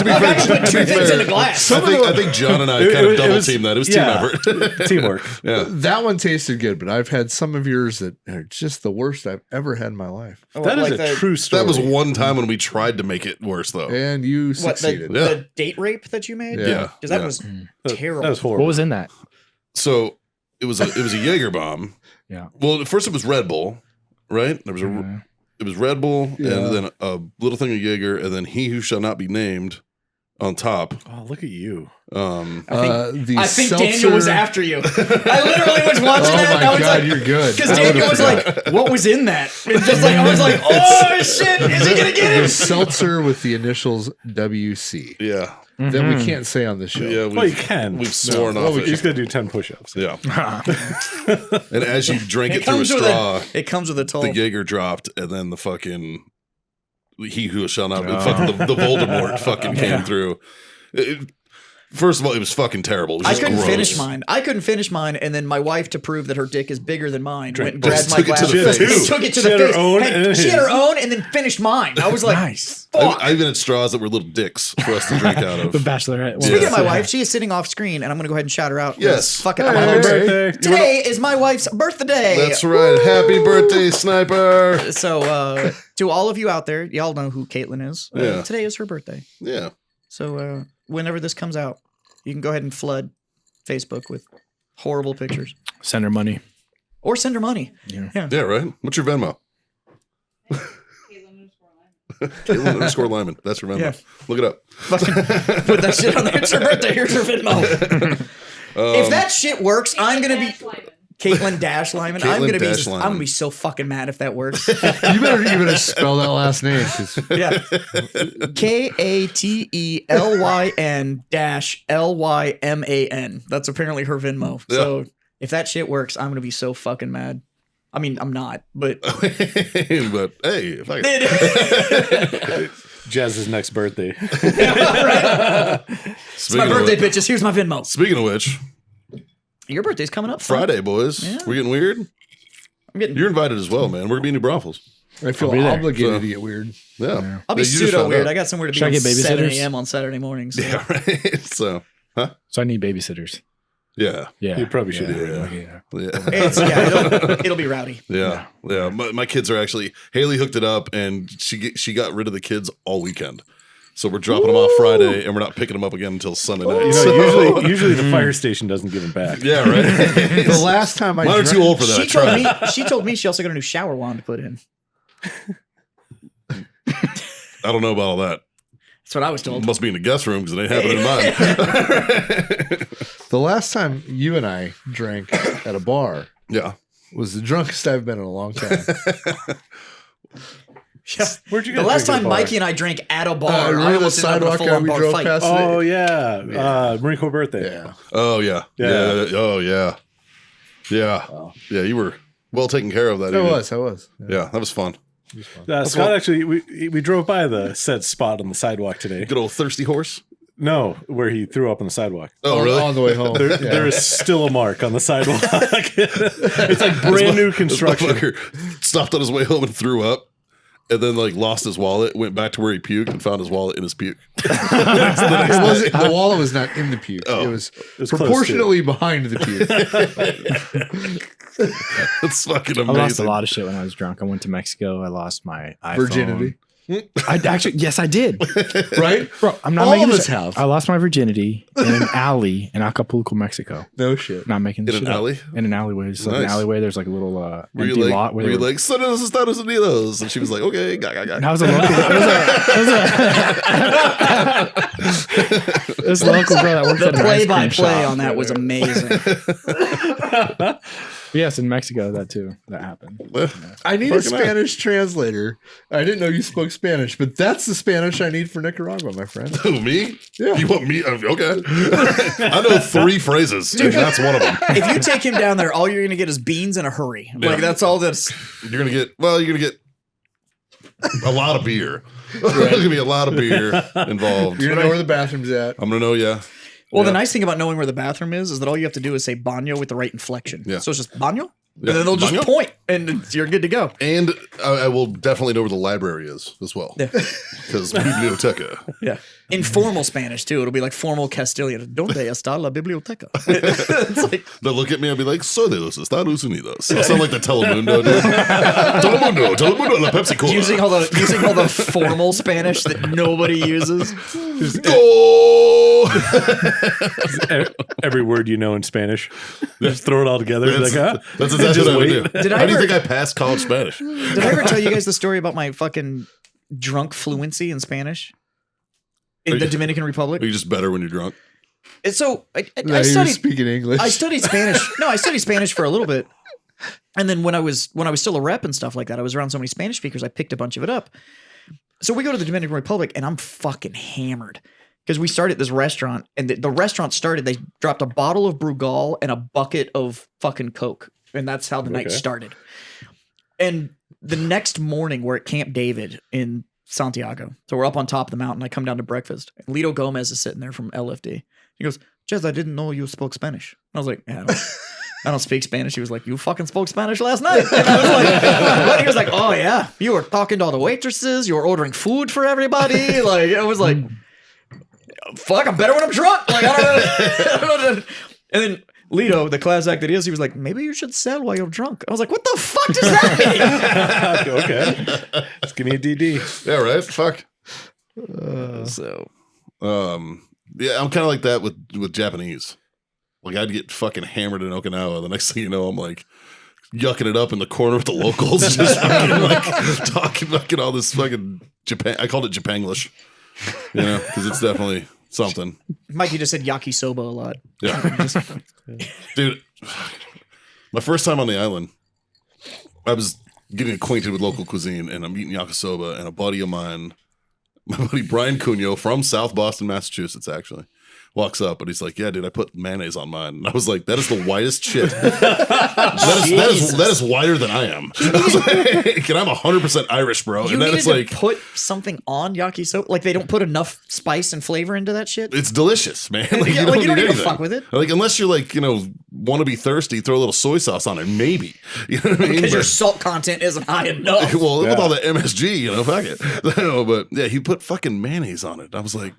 be I've fair, actually put to 2 be things fair, in a glass. I think John and I It- kind it of double was- teamed that. It was yeah. team effort. Teamwork. Yeah. That one tasted good, but I've had some of yours that are just the worst I've ever had in my life. That is a true story. That was one time when we tried to make it worse, though. And you What succeeded. the date rape that you made? Yeah. because that Yeah. was That terrible. was horrible. What was in that? So it was a Jaeger bomb. Yeah. Well, at first it was Red Bull, right? There was it was Red Bull Yeah. and then a little thing of Jaeger and then He Who Shall Not Be Named on top. Oh, look at you. The I think seltzer- Daniel was after you. I literally was watching Oh that and I my was god, like, you're good. because I Daniel would've was forgot. like, "What was in that?" And just like I was like, "Oh shit, is he gonna get the it?" seltzer with the initials WC Yeah. that we can't say on the show. Yeah, Well, you can. We've sworn Well, off you it. just got to do 10 push-ups. Yeah. And as you drank it, through a comes with straw, It comes with a toll. the Jaeger dropped and then the fucking He Who Shall Not Be fucking the Voldemort fucking came through. First of all, it was fucking terrible. It was I just couldn't gross. finish mine, and then my wife, to prove that her dick is bigger than mine, went and Just grabbed my took it to glass the and face. took it to She the had her face. own Hey, and she had her his. own, and then finished mine. I was like, Nice. "Fuck." I even had straws that were little dicks for us to drink out The of. Bachelorette. one. Speaking of my Yeah. wife, she is sitting off screen, and I'm going to go ahead and shout her out. 'cause Yes. Fuck it. Hey, I'm on her hey, birthday. Today is my wife's birthday. That's right. Happy birthday, Sniper. So, to all of you out there, y'all know who Caitlin is. Yeah. Today is her birthday. Yeah. So, whenever this comes out, you can go ahead and flood Facebook with horrible pictures. Send her money. Or send her money. Yeah, right? What's your Venmo? Caitlin _Lyman. That's your Venmo. Yeah. Look it up. Fucking put that shit on there. It's her birthday. Here's her Venmo. If that shit works, I'm going to be Caitlin Dash Lyman. I'm Caitlin going to be Dash Lyman. I'm going to be so fucking mad if that works. You better spell that last name. 'Cause Yeah. KATELYN dash LYMAN. That's apparently her Venmo. So if that shit works, I'm gonna be so fucking mad. I mean, I'm not, but But hey, if I Jazz's next birthday. it's my birthday, bitches. Here's my Venmo. Speaking of which, Your birthday's coming up Friday, boys. Yeah. We're getting weird. I'm getting You're invited as well, man. We're gonna be in New Braunfels. I feel be there. obligated to get weird. Yeah. I'll be You just pseudo found weird. out. I got somewhere to Should I be at get 7 babysitters? a.m. on Saturday mornings. Yeah, right. So, So I need babysitters. yeah. Yeah. You probably should do it. Yeah. Yeah. It'll be rowdy. Yeah. My kids are actually, Haley hooked it up and she got rid of the kids all weekend. So we're dropping them off Friday and we're not picking them up again until Sunday night. You know, usually the fire station doesn't give them back. Yeah, right. The last time I Mine are drank, too old for that. She told me she also got a new shower wand to put in. I don't know about all that. That's what I was told. Must be in the guest room because it ain't happening in mine. the last time you and I drank at a bar Yeah. was the drunkest I've been in a long time. Yeah. Where'd you The guys last drink at time a bar? Mikey and I drank at a bar, I remember the almost ended up in a sidewalk guy full-on we bar drove fight. past? Oh yeah, Marine Corps birthday. Yeah. Oh, yeah. Yeah. Oh, yeah. Yeah. Wow. Yeah, you were well taken care of that I evening. was. Yeah, that was fun. Scott, actually, we drove by the said spot on the sidewalk today. Good old thirsty horse. No, where he threw up on the sidewalk. Oh, really? On the way home. There is still a mark on the sidewalk. It's like brand new construction. This motherfucker stopped on his way home and threw up. And then, like, lost his wallet, went back to where he puked, and found his wallet in his puke. It wasn't, the wallet was not in the puke. Oh. It was was close proportionally behind the puke. It's fucking I amazing. lost a lot of shit when I was drunk. I went to Mexico. I lost my iPhone. Virginity. I actually, yes, I did. Right? Bro, I'm not All making of this. us have. I lost my virginity in an alley in Acapulco, Mexico. No shit. Not making this In an shit up. alley? In an alleyway. It's like an Nice. alleyway. There's like a little Were empty you like, lot. were you like, Saludos Estados Unidos? And she was like, okay, And I was a local. This local girl that worked The at an ice cream play-by-play shop. on that was amazing. Yes, in Mexico, that too. That happened. I need a Fucking Spanish translator. I didn't know you spoke Spanish, but that's the Spanish I need for Nicaragua, my friend. Who, me? Yeah. You want me? Okay. I know 3 phrases, and that's one of them. If you take him down there, all you're going to get is beans and a hurry. Like, that's all that's... You're gonna get a lot of beer. There's gonna be a lot of beer involved. You're gonna know where the bathroom's at. I'm gonna know, yeah. Well, the Yeah. nice thing about knowing where the bathroom is that all you have to do is say baño with the right inflection. Yeah. So it's just baño, Yeah. and then they'll just Baño? point, and you're good to go. And I will definitely know where the library is as well. Yeah. Because biblioteca. Yeah. In formal Spanish, too. It'll be like formal Castilian. Donde está la biblioteca? It's like, They'll look at me and be like, soy de los Estados Unidos. I sound like the Telemundo dude. Telemundo, la Pepsi Cola. using all the formal Spanish that nobody uses. Go! Every word you know in Spanish, just throw it all together. That's, Like, ah, that's exactly what I would do. Did I How do you ever- think I passed college Spanish? Did I ever tell you guys the story about my fucking drunk fluency in Spanish in the Dominican Republic? Are you just better when you're drunk? And so I No, he was studied speaking English. I studied Spanish. No, I studied Spanish for a little bit. And then when I was still a rep and stuff like that, I was around so many Spanish speakers, I picked a bunch of it up. So we go to the Dominican Republic and I'm fucking hammered. Because we started this restaurant and the restaurant started, they dropped a bottle of Brugal and a bucket of fucking Coke. And that's how the night started. And the next morning we're at Camp David in Santiago. So we're up on top of the mountain. I come down to breakfast. And Lito Gomez is sitting there from LFD. He goes, Jez, I didn't know you spoke Spanish. I was like, yeah, I don't speak Spanish. He was like, you fucking spoke Spanish last night. And I was like, what? He was like, oh yeah, you were talking to all the waitresses. You were ordering food for everybody. Like, I was like, fuck, I'm better when I'm drunk. Like, I don't know. And then Lito, the class act that he is, he was like, maybe you should sell while you're drunk. I was like, what the fuck does that mean? okay, just give me a DD. Yeah, right? Fuck. So Yeah, I'm kind of like that with Japanese. Like, I'd get fucking hammered in Okinawa. The next thing you know, I'm like yucking it up in the corner with the locals, just fucking like talking fucking all this fucking Japan. I called it Japanglish, you know, because it's definitely something. Mikey just said yakisoba a lot. Yeah, dude. My first time on the island, I was getting acquainted with local cuisine, and I'm eating yakisoba, and a buddy of mine, my buddy Brian Cunyo from South Boston, Massachusetts, actually, walks up and he's like, yeah, dude, I put mayonnaise on mine. And I was like, that is the whitest shit. that is whiter than I am. I was like, and I'm 100% Irish, bro. You And then needed it's to like, put something on yakisoba. Like they don't put enough spice and flavor into that shit. it's delicious, man. Like, Yeah, you don't like, you don't need even anything. fuck with it. Like, unless you're like, you know, want to be thirsty, throw a little soy sauce on it, maybe. You know what I mean? Because your But- salt content isn't high enough. well, with all the MSG, fuck it. No, but yeah, he put fucking mayonnaise on it. I was like,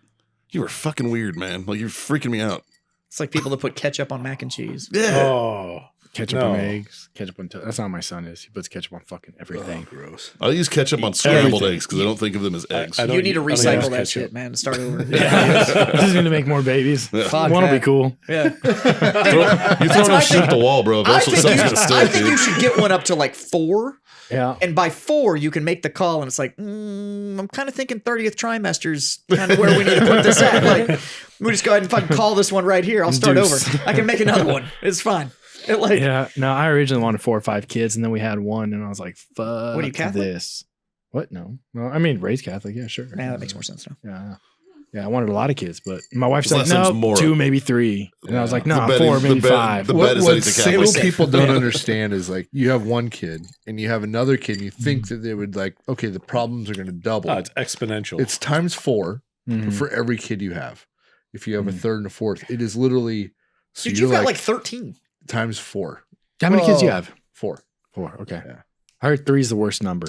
you were fucking weird, man. Like, you're freaking me out. It's like people that put ketchup on mac and cheese. Yeah. Oh, Ketchup no. on eggs, ketchup on toast. That's not what my son is. He puts ketchup on fucking everything. Gross. I use ketchup on scrambled Everything. eggs because I don't think of them as eggs. I don't You need to use recycle that ketchup. shit, man. Start over. This is gonna make more babies. Fuck One will be that. cool. Yeah. You throw no shit at the wall, bro. I Eventually think, something's gonna I stick, think dude. you should get one up to like 4. Yeah. And by 4, you can make the call, and it's like, I'm kind of thinking 30th trimester's kind of where we need to put this at. Like, we just go ahead and fucking call this one right here. I'll start Deuce. over. I can make another one. It's fine. It like, Yeah. No, I originally wanted 4 or 5 kids, and then we had one, and I was like, "Fuck What are you, Catholic? this." What? No. Well, I mean, raised Catholic. Yeah, sure. man, that makes more sense now. Yeah. Yeah, I wanted a lot of kids, but my wife Well, said that seems no, more- 2, maybe 3, and I was like, no, The betting- 4, maybe the bet- 5. the- What, bet is what that he's a Catholic. single people don't understand is like you have one kid and you have another kid and you think that they would like, okay, the problems are going to double. Oh, it's exponential. It's times 4 Mhm. for every kid you have. If you have a third and a fourth, it is literally so Dude, you're you've got like 13. times 4. How many kids do you Oh. have? 4. 4. Okay. Yeah. I heard 3 is the worst number.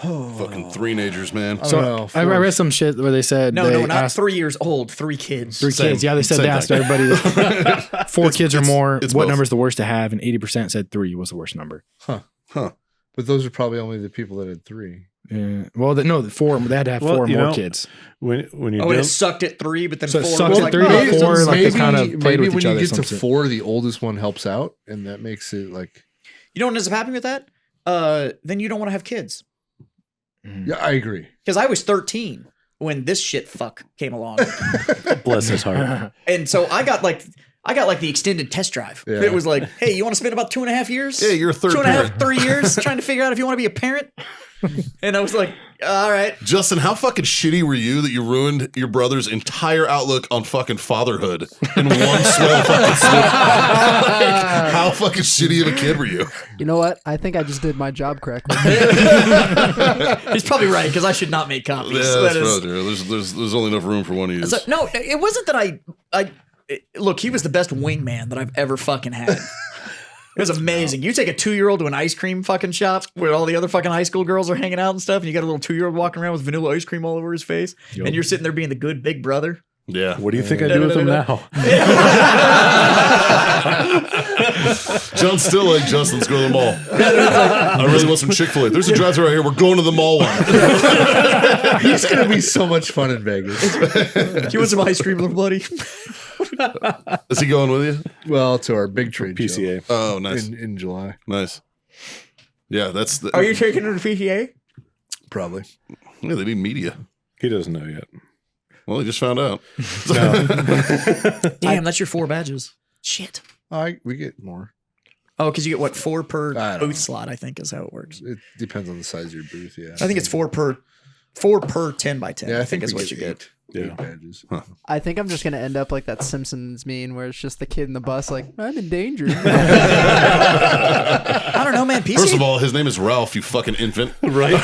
Fucking three-nagers, man. I So don't know. I read some shit where they said No, they no, not asked 3 years old. 3 kids. 3 Same- kids. Yeah, they said same they asked thing. everybody 4 kids or more. it's What both. number's the worst to have? And 80% said 3 was the worst number. Huh. But those are probably only the people that had 3. Yeah. Well, no, 4. They had to have Well, 4 you more know, kids. when you Oh, and it don't, sucked at 3, but then So it 4 sucked was at like, 3, oh, but this 4 one's- like they kind of played maybe with each when other. you get to some shit. 4, the oldest one helps out, and that makes it like. You know what ends up happening with that? Then you don't want to have kids. Yeah, I agree. Because I was 13 when this shit fuck came along. bless his heart. And so I got like the extended test drive. Yeah. It was like, hey, you want to spend about 2.5 years? Yeah, you're a third 2.5, parent. 3 years trying to figure out if you want to be a parent. And I was like, all right. Justin, how fucking shitty were you that you ruined your brother's entire outlook on fucking fatherhood in one swell fucking swoop? How fucking shitty of a kid were you? You know what? I think I just did my job correctly. He's probably right because I should not make copies. Yeah, That that's is- probably true. There's only enough room for one of you. So, no, it wasn't that look, he was the best wingman that I've ever fucking had. It was amazing. You take a 2-year-old to an ice cream fucking shop where all the other fucking high school girls are hanging out and stuff, and you got a little 2-year-old walking around with vanilla ice cream all over his face, and you're sitting there being the good big brother. Yeah. What do you think I do with him now? John's still like, Justin, let's go to the mall. I really want some Chick-fil-A. There's a drive-thru right here. We're going to the mall one. It's gonna be so much fun in Vegas. Do you want some ice cream, little buddy? Is he going with you? Well, to our big trade show PCA. Oh, nice. in July, Nice. Yeah, that's the. Are you taking her to PTA? probably. Yeah, they need media. He doesn't know yet. Well, he just found out. Damn, that's your 4 badges. Shit. We get more. Oh, because you get what, 4 per I don't booth know. slot, I think is how it works. It depends on the size of your booth. Yeah, I think it's 4 per 10 by 10. Yeah, I think is we what you get. Yeah. 8 badges. I think I'm just gonna end up like that Simpsons meme where it's just the kid in the bus like, I'm in danger. I don't know, man. PCA, First of all, his name is Ralph, you fucking infant. Right?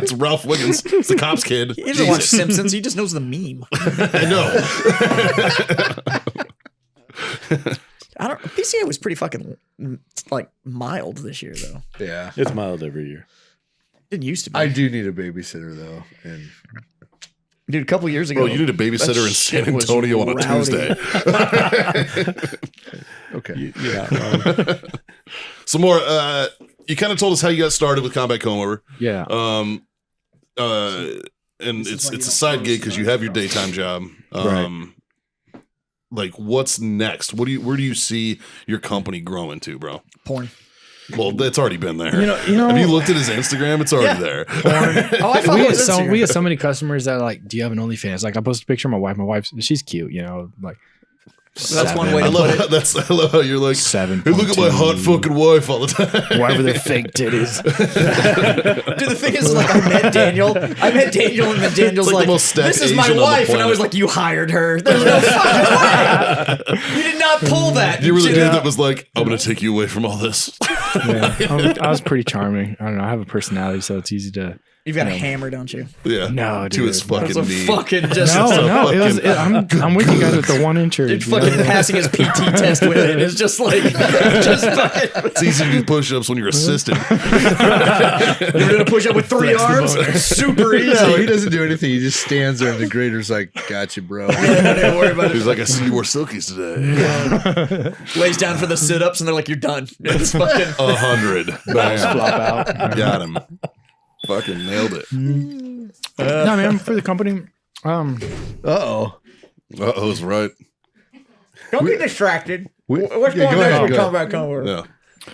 It's Ralph Wiggins. It's the cop's kid. he doesn't watch Simpsons. He just knows the meme. I know. PCA was pretty fucking like mild this year though. Yeah, It's mild every year. Didn't used to be. I do need a babysitter though, and Dude, a couple years ago. Bro, you need a babysitter in shit San was Antonio on a rowdy. Tuesday. okay. You're not wrong. Some more. You kind of told us how you got started with Combat Combover. Yeah. And it's a side gig because you have your daytime job. Like, what's next? Where do you see your company growing to, bro? Porn. Well, that's already been there. You know, have you looked at his Instagram? It's already there. Oh, I follow we his Instagram. get so many customers that are like, do you have an OnlyFans? Like, I post a picture of my wife. My wife's, she's cute, you know, like. That's one way I to put love it. I love how you're like, 7. hey, look at my hot fucking wife all the time. Whatever their fake titties. Dude, the thing is, like, I met Daniel, and then Daniel's It's like like, the most stacked this is my Asian on the wife. And I was planet. like, you hired her. There's no fucking way. You did not pull that. You were the did dude not- that was like, I'm going to take you away from all this. Yeah. I was pretty charming. I don't know. I have a personality, so it's easy to You've got a hammer, don't you? Yeah. No, To his dude. fucking That's a knee. fucking just No, it was. I'm with you guys with the 1 incher. dude fucking passing his PT test with it. It's just like just fucking. It's easy to do push-ups when you're assistant. You're gonna push up with 3 arms. Super easy. No, he doesn't do anything. He just stands there, and the grader's like, "Gotcha, bro." Don't worry about He's it. like, I see you wore silkies today. Lays down for the sit-ups, and they're like, "You're done." It's fucking. 100. Bam. flop out. Got him. Fucking nailed it. No, man, for the company. Uh-oh. Uh-oh's right. Don't be distracted. We- What's yeah, going go on ahead, with go Combat Combover? Yeah.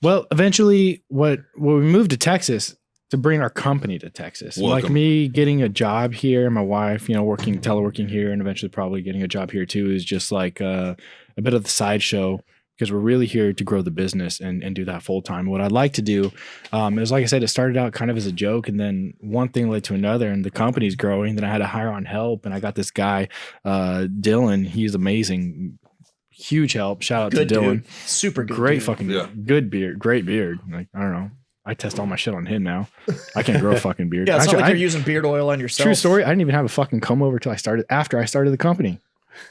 Well, eventually, when we moved to Texas to bring our company to Texas, like Welcome. me getting a job here, my wife, working teleworking here, and eventually probably getting a job here too, is just like a bit of the sideshow. Because we're really here to grow the business and do that full time. What I'd like to do is, like I said, it started out kind of as a joke, and then one thing led to another, and the company's growing. Then I had to hire on help, and I got this guy, Dylan. He's amazing, huge help. Shout out Good to Dylan. dude. Super good. Great dude. fucking Yeah. good beard, great beard. Like I don't know, I test all my shit on him now. I can't grow a fucking beard. Yeah, it's Actually, not like I- you're using beard oil on yourself. true story. I didn't even have a fucking comb over till after I started the company.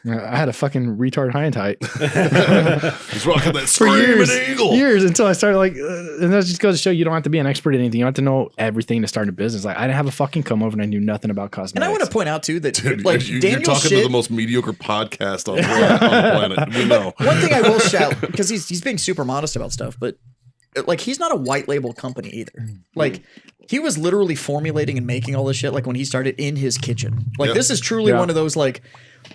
I had a fucking retard high and tight. He's rocking that For screaming years, eagle. years until I started and that just goes to show you don't have to be an expert in anything. You don't have to know everything to start a business. Like I didn't have a fucking come over and I knew nothing about cosmetics. And I want to point out too that Dude, like you're Daniel's talking shit. to the most mediocre podcast on the planet. We know. One thing I will shout because he's being super modest about stuff, but like he's not a white label company either. Like he was literally formulating and making all this shit like when he started in his kitchen. Like Yeah. this is truly Yeah. one of those like.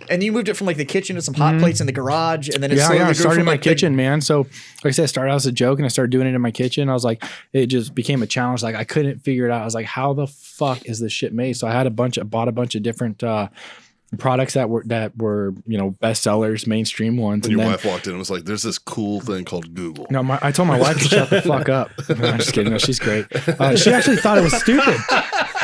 And you moved it from like the kitchen to some hot plates in the garage, and then it slowly I grew started from in my like the- kitchen, man. So, like I said, I started out as a joke and I started doing it in my kitchen. I was like, it just became a challenge. Like I couldn't figure it out. I was like, how the fuck is this shit made? So I bought a bunch of different products that were best sellers, mainstream ones. And And your then, wife walked in and was like, there's this cool thing called Google. no, I told my wife to shut the fuck up. No, I'm just kidding. No, she's great. She actually thought it was stupid.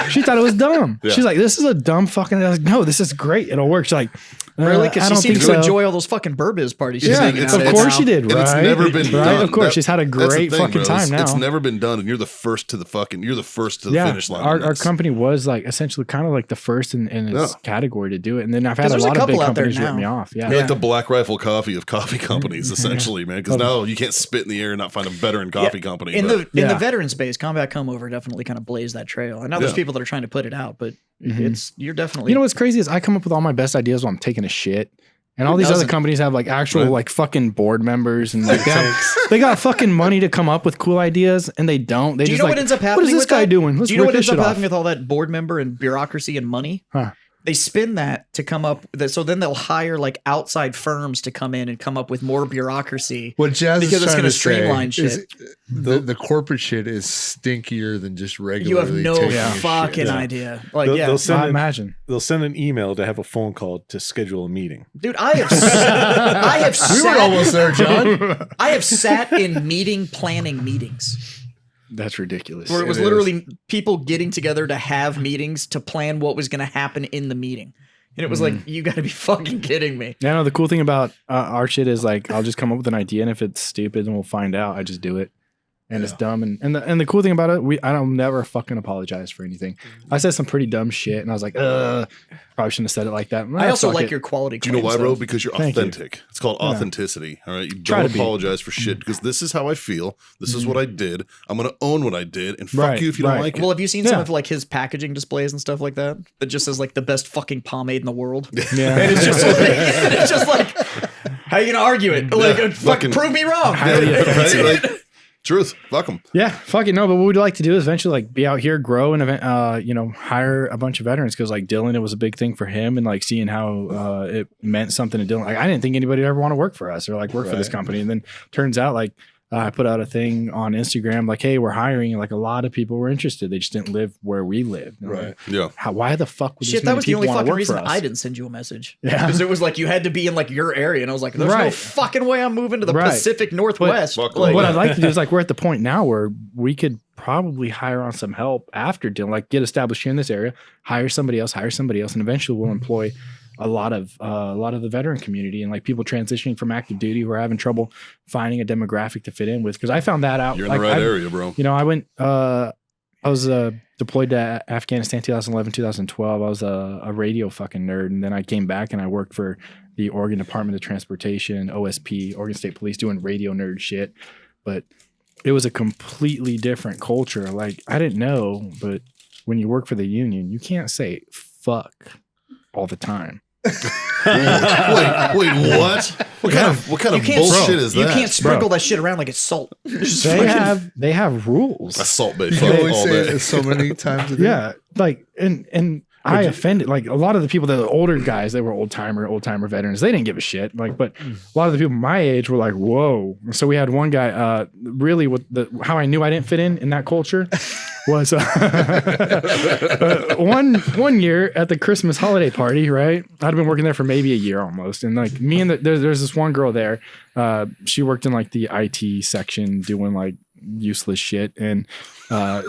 She thought it was dumb. Yeah. She's like, this is a dumb fucking. I was like, no, this is great. It'll work. She's like, Really? I Because she don't seems think to so. enjoy all those fucking Burbiz parties. She's Yeah, hanging it's- out Of at. course she did, And right? it's never been right? done. Of course, That- she's had a that's the great thing, fucking bro. time now. It's never been done, and you're the first to the finish line. on Our this. company was like essentially kind of like the first in its Yeah. category to do it, and then I've had 'Cause a there's a lot of big couple out there companies rip now. me off. Yeah, You're like the Black Rifle Coffee of coffee companies, essentially, man. Oh. Because now you can't spit in the air and not find a veteran coffee company. In but- the Yeah. veteran space, Combat Combover definitely kind of blazed that trail. I know there's Yeah. people that are trying to put it out, but you're definitely. You know what's crazy is I come up with all my best ideas while I'm taking a shit. And all Who these other doesn't? companies have like actual Right. like fucking board members and like they got fucking money to come up with cool ideas and they don't. They Do you just know like, what ends up happening? what is this with guy that? doing? Let's Do you know rip what this ends up shit off. happening with all that board member and bureaucracy and money? Huh. They spin that to come up. So then they'll hire like outside firms to come in and come up with more bureaucracy. What Jazz Because is it's trying gonna to say streamline is shit. the corporate shit is stinkier than just regularly. You have no taking a fucking shit. idea. Like, They'll, yeah, they'll I send an, imagine. they'll send an email to have a phone call to schedule a meeting. dude, I have We were almost sat. there, John. I have sat in planning meetings That's ridiculous. where it was It is. literally people getting together to have meetings to plan what was going to happen in the meeting, and it was like, you got to be fucking kidding me. Yeah, no, the cool thing about our shit is like I'll just come up with an idea, and if it's stupid, then we'll find out. I just do it, and it's dumb. And the cool thing about it, I don't never fucking apologize for anything. I said some pretty dumb shit, and I was like, probably shouldn't have said it like that. I also Fuck like it. your quality. Do you know why, claims, bro? though. Because you're Thank you. authentic. It's called authenticity. All right. You Try don't to be. apologize for shit because this is how I feel. This is what I did. I'm gonna own what I did, and fuck Right, you if you don't right. like it. Well, have you seen some Yeah. of like his packaging displays and stuff like that? That just says like the best fucking pomade in the world. Yeah. And it's just like, how you gonna argue it? Like, fucking fucking- prove me wrong. Right? Like, truth. Fuck them. Yeah, fuck it. No, but what we'd like to do is eventually like be out here, grow and hire a bunch of veterans because like Dylan, it was a big thing for him and like seeing how it meant something to Dylan. Like I didn't think anybody would ever want to work for us or like work for this company. And then turns out like I put out a thing on Instagram like, hey, we're hiring. And like a lot of people were interested. They just didn't live where we live. And I'm Right. like, Yeah. why the fuck would Shit, this that many was the people only wanna fucking work reason for us? I didn't send you a message. Yeah. Because it was like you had to be in like your area, and I was like, there's no Right. fucking way I'm moving to the Right. Pacific Northwest. Fuck Like, What I'd like to do is like we're at the point now where we could probably hire on some help after Dylan, like get established here in this area, hire somebody else, and eventually we'll employ a lot of the veteran community and like people transitioning from active duty who are having trouble finding a demographic to fit in with. Because I found that out. You're in like, the right I- area, bro. You know, I went I was deployed to Afghanistan 2011, 2012. I was a radio fucking nerd. And then I came back and I worked for the Oregon Department of Transportation, OSP, Oregon State Police, doing radio nerd shit. But it was a completely different culture. Like, I didn't know, but when you work for the union, you can't say fuck all the time. Wait, what? What kind of bullshit is that? You can't sprinkle that shit around like it's salt. They have rules. A salt bay You fuck always all say day. it so many times a day. Yeah, like and I offended like a lot of the people that were older guys, they were old timer veterans. They didn't give a shit. Like, but a lot of the people my age were like, whoa. So we had one guy. Really, what how I knew I didn't fit in that culture was one year at the Christmas holiday party. Right, I'd been working there for maybe a year almost, and like me and there's this one girl there. She worked in like the IT section doing like useless shit, and her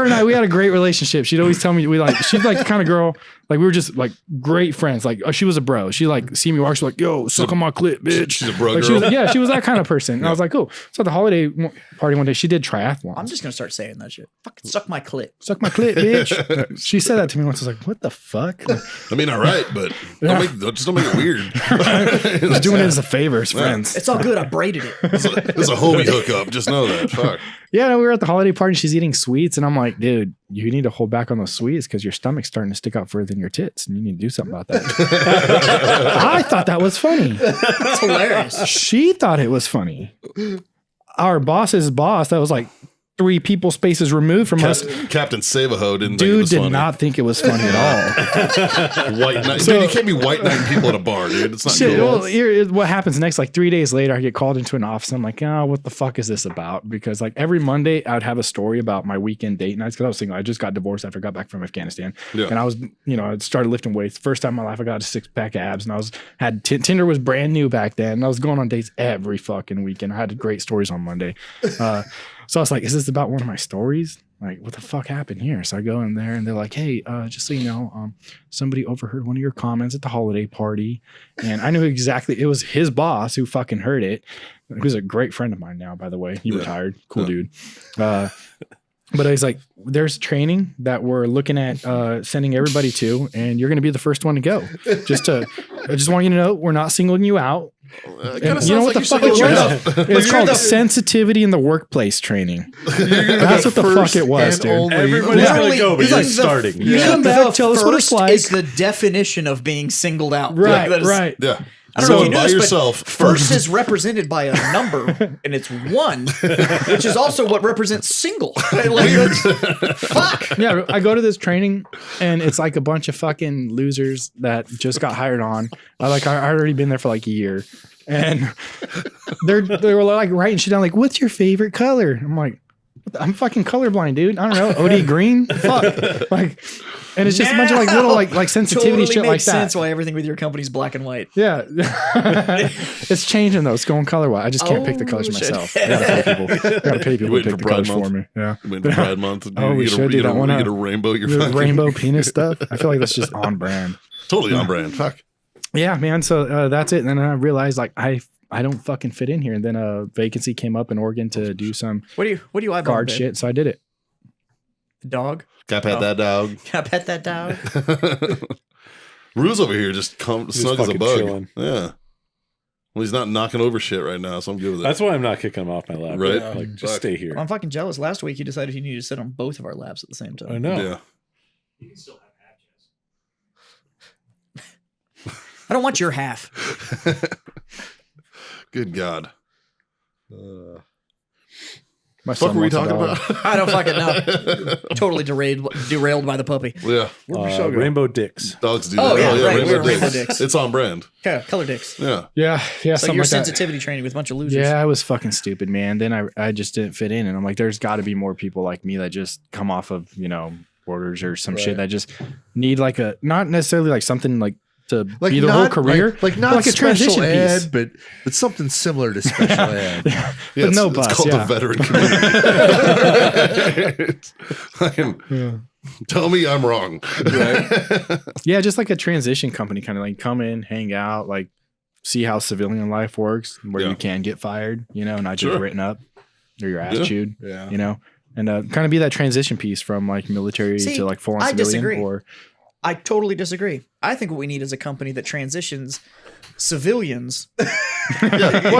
and I, we had a great relationship. She'd always tell me she's like the kind of girl, like we were just like great friends. Like she was a bro. She like see me walk, she's like, yo, suck on my clit, bitch. She's a bro like, girl. She was that kind of person. And I was like, cool. So at the holiday party one day, she did triathlons. I'm just gonna start saying that shit. Fucking suck my clit. Suck my clit, bitch. She said that to me once. I was like, what the fuck? I mean, all right, but just don't make it weird. I was doing it as a favor as friends. It's all good. I braided it. It's a homie hookup. Just know that. Fuck. Yeah, we were at the holiday party. She's eating sweets, and I'm like, dude, you need to hold back on those sweets because your stomach's starting to stick out further than your tits, and you need to do something about that. I thought that was funny. That's hilarious. She thought it was funny. Our boss's boss, that was like 3 people spaces removed from us. Captain Savaho didn't think it Dude was did funny. not think it was funny at all. White knight. Dude, you can't be white knighting people at a bar, dude. It's not Shit, cool. well, here, what happens next, like 3 days later, I get called into an office. I'm like, oh, what the fuck is this about? Because like every Monday I would have a story about my weekend date nights. Cause I was single. I just got divorced after I got back from Afghanistan. Yeah. And I was, I started lifting weights. First time in my life I got a 6-pack abs, and Tinder was brand new back then. And I was going on dates every fucking weekend. I had great stories on Monday. So I was like, is this about one of my stories? Like, what the fuck happened here? So I go in there and they're like, hey, just so you know, somebody overheard one of your comments at the holiday party. And I knew exactly, it was his boss who fucking heard it. Who's a great friend of mine now, by the way. He retired. Cool dude. But I was like, there's training that we're looking at sending everybody to, and you're going to be the first one to go. I just want you to know, we're not singling you out. And you know what the fuck it was? It's called sensitivity in the workplace training. That's what the fuck it was, dude. Everybody's going to go, but He's you're like starting. You come back, tell us what it's like. Is the definition of being singled out. Right, Like, that is- right. Yeah. I don't know if you By know this, yourself but first is represented by a number, and it's 1, which is also what represents single. Like, fuck. Yeah, I go to this training and it's like a bunch of fucking losers that just got hired on. I already been there for like a year, and they were like writing shit down like, "What's your favorite color?" I'm like, I'm fucking colorblind, dude. I don't know. OD green? Fuck. Like, and it's just a bunch of like little like sensitivity Totally shit like makes that. sense why everything with your company's black and white. Yeah. It's changing though. It's going color wise. I just can't pick the colors shit. myself. I gotta pay people to waiting pick for the Pride colors Month? for me. Yeah. Went to Pride Month. Oh, we should do that one. You get a rainbow. You're The fucking rainbow penis stuff. I feel like that's just on brand. totally on brand. Fuck. Yeah, man. So that's it. And then I realized like I don't fucking fit in here. And then a vacancy came up in Oregon to do some What do you eyeballing, guard babe? shit. So I did it. The dog? Got pet that dog. Can I pet that dog? Rue's over here just snug as a fucking bug. chilling. Yeah. Well, he's not knocking over shit right now, so I'm good with it. That's why I'm not kicking him off my lap. Right. Like, just Fuck. stay here. I'm fucking jealous. Last week you decided you needed to sit on both of our laps at the same time. I know. Yeah. I don't want your half. Good God. My Fuck son were we wants a talking dog. about? I don't fucking know. Totally derailed by the puppy. Yeah. Rainbow dicks. Dogs do Oh, that. yeah, right. Rainbow We were rainbow dicks. It's on brand. Okay, color dicks. Yeah. Yeah. So Yeah. something your like that. sensitivity training with a bunch of losers. Yeah, I was fucking stupid, man. Then I just didn't fit in. And I'm like, there's got to be more people like me that just come off of, borders or some shit that just need like not necessarily like something like to Like be the whole not- career. like not like a special transition piece. ed, but something similar to special ed. Yeah, But no it's bus, called yeah. the veteran community. It's fucking- Tell me I'm wrong. Yeah, just like a transition company, kind of like come in, hang out, like see how civilian life works, where Yeah. you can get fired, not just Sure. written up or your ass Yeah. chewed, Yeah. and kind of be that transition piece from like military See, to like full on I civilian. disagree. Or I totally disagree. I think what we need is a company that transitions civilians Why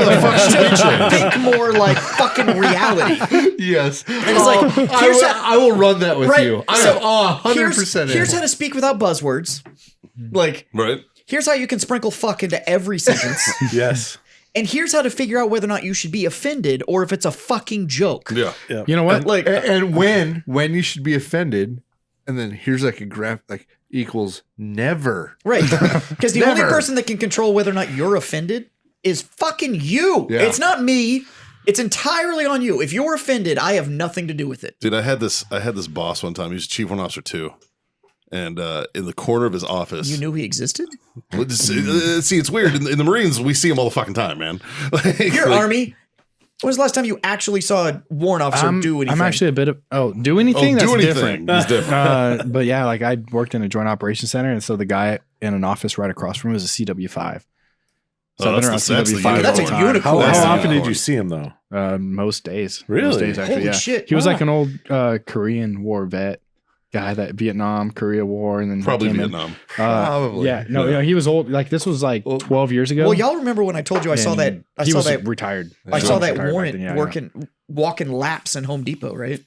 the fuck should they change? think more like fucking reality. Yes. It's like, I will run that with Right, you. I so am 100% Here's how to speak without buzzwords. Like, Right? here's how you can sprinkle fuck into every sentence. Yes. And here's how to figure out whether or not you should be offended or if it's a fucking joke. Yeah. you know what? Like, and when you should be offended, and then here's like a graph like equals never. right. Because the only Never. person that can control whether or not you're offended is fucking you. Yeah. It's not me. It's entirely on you. If you're offended, I have nothing to do with it. Dude, I had this boss one time. He was Chief Warrant Officer 2. And in the corner of his office. You knew he existed? See, it's weird. In the Marines, we see him all the fucking time, man. Like, Your Army. When was the last time you actually saw a warrant officer do anything? I'm actually a bit of do anything. do That's anything. different. It's different. But yeah, like I worked in a joint operations center, and so the guy in an office right across from me was a CW5. So Oh, I've been that's around the CW5 all That's the a time. unicorn. How That's often the did unicorn. you see him though? Most days. Really? Most days, actually. Holy yeah. shit. He was Wow. like an old Korean War vet guy that Vietnam, Korea War, and then Probably came in. Vietnam. Probably. Yeah, no, he was old. Like this was like 12 years ago. Well, y'all remember when I told you I saw that? And I he saw was that. retired. I saw that Retired back warrant then, yeah, walking laps in Home Depot, right?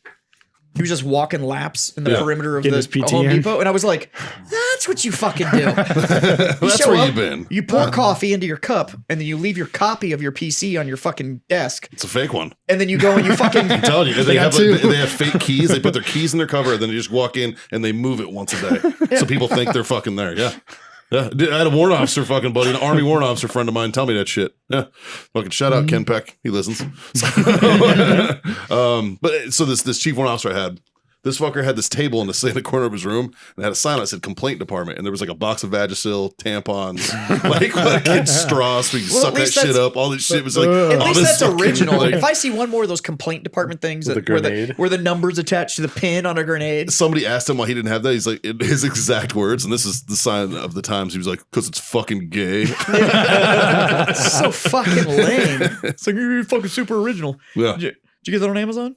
He was just walking laps in the Yeah. perimeter of Getting the his PT Home in. Depot, and I was like, "That's what you fucking do." That's show where up, you've been. You pour coffee into your cup, and then you leave your copy of your PC on your fucking desk, It's a fake one. and then you go and you fucking. I'm telling you, they got have two. they have fake keys. They put their keys in their cover, and then you just walk in and they move it once a day, so people think they're fucking there. Yeah, yeah. Dude, I had a warrant officer, fucking buddy, an Army warrant officer friend of mine, tell me that shit. Yeah, fucking shout out Ken Peck. He listens. But so this chief warrant officer I had. This fucker had this table in the corner of his room and had a sign that said complaint department. And there was like a box of Vagisil, tampons, like straws so you can Well, at suck that least shit that's- up. All this shit was like, At all least this that's fucking, original. like- If I see one more of those complaint department things With that a where grenade? where the numbers attached to the pin on a grenade, somebody asked him why he didn't have that. He's like, in his exact words, and this is the sign of the times. He was like, because it's fucking gay. it's so fucking lame. It's like you're fucking super original. Yeah. Did you get that on Amazon?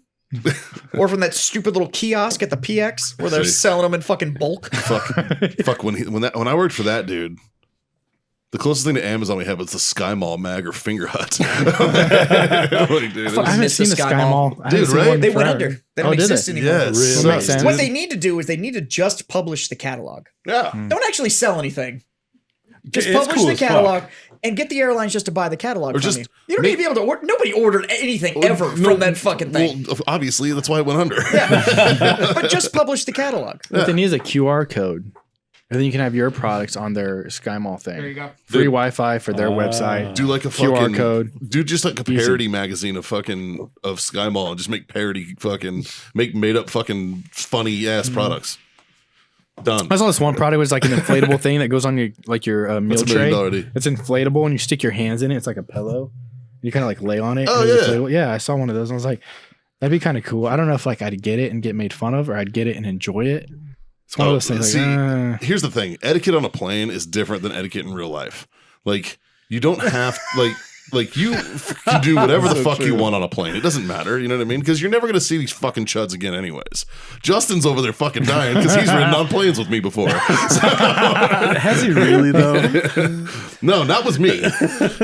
Or from that stupid little kiosk at the PX where they're See. selling them in fucking bulk? Fuck when I worked for that dude. The closest thing to Amazon we had was the Sky Mall mag or Finger Hut. Like, dude, it fucking was- I haven't miss the seen the Sky Sky Mall. Mall. I haven't Dude, seen right? one They went forever. under. They don't Oh, did exist it? anymore. Yes. Really? That makes sense. What they need to do is they need to just publish the catalog. yeah. Don't actually sell anything. Just It's publish cool the as fuck. catalog and get the airlines just to buy the catalog Or from just you. You don't need to be able to order. Nobody ordered anything ever from that fucking thing. Well, obviously, that's why it went under. But just publish the catalog. What they need is a QR code. And then you can have your products on their Sky Mall thing. There you go. Free Wi-Fi for their website. Do like a QR fucking code. Do just like a parody magazine of fucking of Sky Mall and just make parody fucking make made up fucking funny ass products. Done. I saw this one product was like an inflatable thing that goes on your meal That's $1 tray. million idea. It's inflatable and you stick your hands in it. It's like a pillow. You kind of like lay on it. Oh, and it's yeah. inflatable. Yeah, I saw one of those and I was like, that'd be kind of cool. I don't know if like I'd get it and get made fun of or I'd get it and enjoy it. It's one of those things. see, Like, here's the thing: etiquette on a plane is different than etiquette in real life. Like you don't have like you can do whatever the fuck you want on a plane. It doesn't matter. You know what I mean? Because you're never gonna see these fucking chuds again, anyways. Justin's over there fucking dying because he's ridden on planes with me before. Has he really though? No, not with me.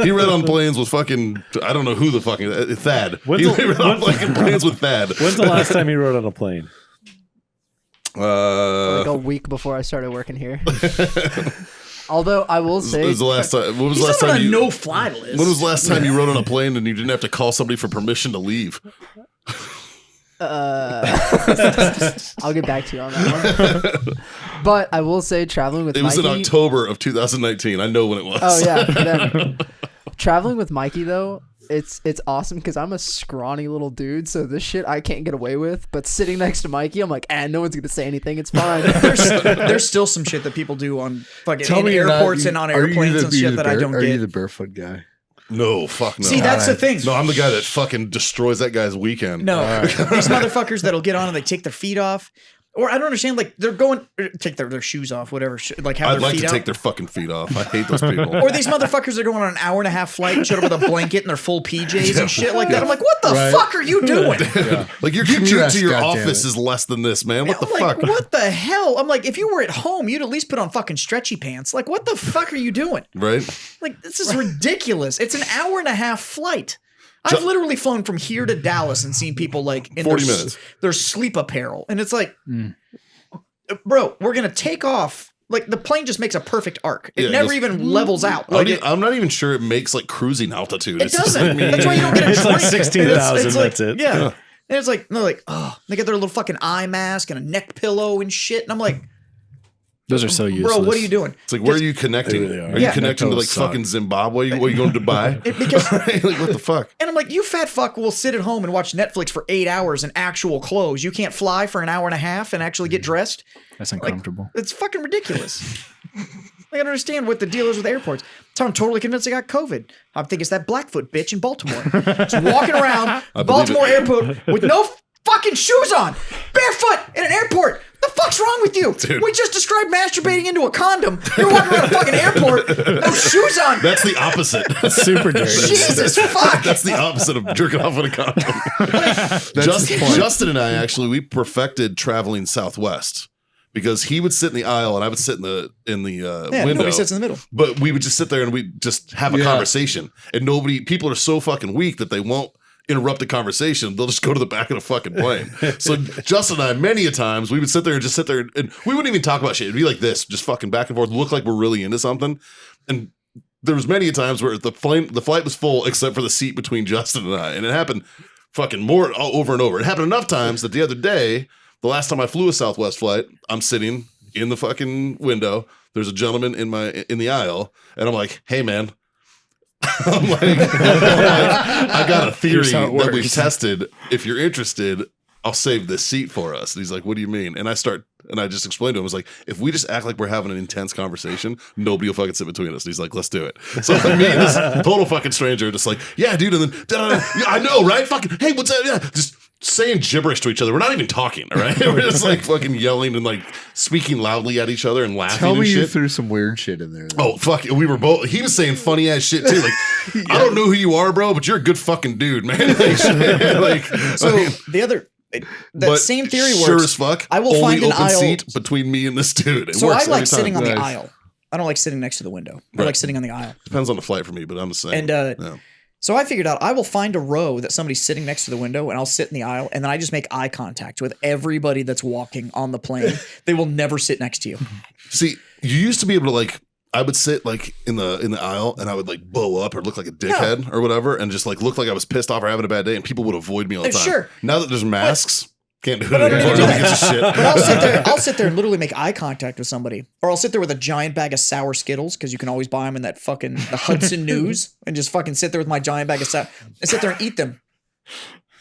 He read on planes with fucking I don't know who the fucking Thad. When's He the- read on fucking planes with Thad. When's the last time he rode on a plane? Like a week before I started working here. Although I will When say, was the last time? When was the He's last not on time a you? no-fly list. When was the last time you rode on a plane and you didn't have to call somebody for permission to leave? I'll get back to you on that one. But I will say, traveling with It was Mikey. in October of 2019. I know when it was. Oh yeah. Then, traveling with Mikey though, it's awesome because I'm a scrawny little dude, so this shit I can't get away with. But sitting next to Mikey, I'm like, no one's gonna say anything. It's fine. There's still some shit that people do on fucking in you're not- airports and on are you airplanes the- and are you shit the that I bare- don't Are you get. the barefoot guy? No, fuck no. See, that's the thing. No, I'm the guy that fucking destroys that guy's weekend. No, these motherfuckers that'll get on and they take their feet off Or I don't understand. Like they're going take their shoes off, whatever. Like have I'd their like feet to out. take their fucking feet off. I hate those people. Or these motherfuckers are going on an 1.5-hour flight and showed up with a blanket and their full PJs and shit like that. I'm like, what the Right. fuck are you doing? Like your Get commute dressed, to your goddammit. office is less than this, man. What the I'm like, fuck? what the hell? I'm like, if you were at home, you'd at least put on fucking stretchy pants. Like, what the fuck are you doing? Right? Like, this is ridiculous. It's an 1.5-hour flight. I've literally flown from here to Dallas and seen people like in 40 their, minutes. their sleep apparel. And it's like, bro, we're going to take off. Like, the plane just makes a perfect arc. It Yeah, it never goes- even levels out. Like, I'm not even sure it makes like cruising altitude. it doesn't. That's why you don't get a It's like drink. 16,000, It's like- that's it. Yeah. And it's like, they're like, oh, they get their little fucking eye mask and a neck pillow and shit. And I'm like, Those are so useless. bro, what are you doing? It's like, where are you connecting? They really are. Are you Yeah. connecting to That like suck. fucking Zimbabwe? What are you going to Dubai? Because Right? Like, what the fuck? And I'm like, you fat fuck will sit at home and watch Netflix for 8 hours in actual clothes. You can't fly for an hour and a half and actually get dressed. That's uncomfortable. It's fucking ridiculous. I don't understand what the deal is with airports. So I'm totally convinced I got COVID. I think it's that Blackfoot bitch in Baltimore. Just walking around believe Baltimore it. airport with no fucking shoes on, barefoot in an airport. What the fuck's wrong with you? Dude. We just described masturbating into a condom. You're walking around a fucking airport, no shoes on. That's the opposite. Super dirty. Jesus fuck. That's the opposite of jerking off in a condom. Justin and I actually, we perfected traveling Southwest because he would sit in the aisle and I would sit in the Yeah, window. nobody sits in the middle. But we would just sit there and we just have a Yeah. conversation. And people are so fucking weak that they won't interrupt the conversation. They'll just go to the back of the fucking plane. So Justin and I, many a times, we would sit there and we wouldn't even talk about shit. It'd be like this, just fucking back and forth, look like we're really into something. And there was many a times where the flight was full except for the seat between Justin and I. And it happened fucking more over and over. It happened enough times that the other day, the last time I flew a Southwest flight, I'm sitting in the fucking window. There's a gentleman in the aisle, and I'm like, "Hey, man." I'm like, I got a theory Here's how it that we've works. tested. If you're interested, I'll save this seat for us. And he's like, "What do you mean?" And I just explained to him, I was like, if we just act like we're having an intense conversation, nobody will fucking sit between us. And he's like, let's do it. So me and this total fucking stranger are just like, yeah, dude. And then, yeah, I know, right? Fucking, hey, what's that? Yeah, just saying gibberish to each other. We're not even talking, all right? We're just like fucking yelling and like speaking loudly at each other and laughing Tell and me you shit. threw some weird shit in there. though. Oh, fuck. We were both, he was saying funny ass shit too. Like, I don't know who you are, bro, but you're a good fucking dude, man. Like, shit, like, So I mean, the other, that but same theory sure works. as fuck. I will only find an open aisle- seat between me and this dude. It So I works like every sitting time. on the Nice. aisle. I don't like sitting next to the window. I Right. like sitting on the aisle. Depends on the flight for me, but I'm the same. And Yeah. so I figured out I will find a row that somebody's sitting next to the window, and I'll sit in the aisle, and then I just make eye contact with everybody that's walking on the plane. They will never sit next to you. See, you used to be able to like, I would sit like in the aisle and I would like bow up or look like a dickhead or whatever and just like look like I was pissed off or having a bad day and people would avoid me all the time. Sure. Now that there's masks, can't do it I don't anymore. need to do Nobody that. gives a shit. But I'll sit there and literally make eye contact with somebody, or I'll sit there with a giant bag of sour Skittles because you can always buy them in that fucking the Hudson News, and just fucking sit there with my giant bag of sour and sit there and eat them,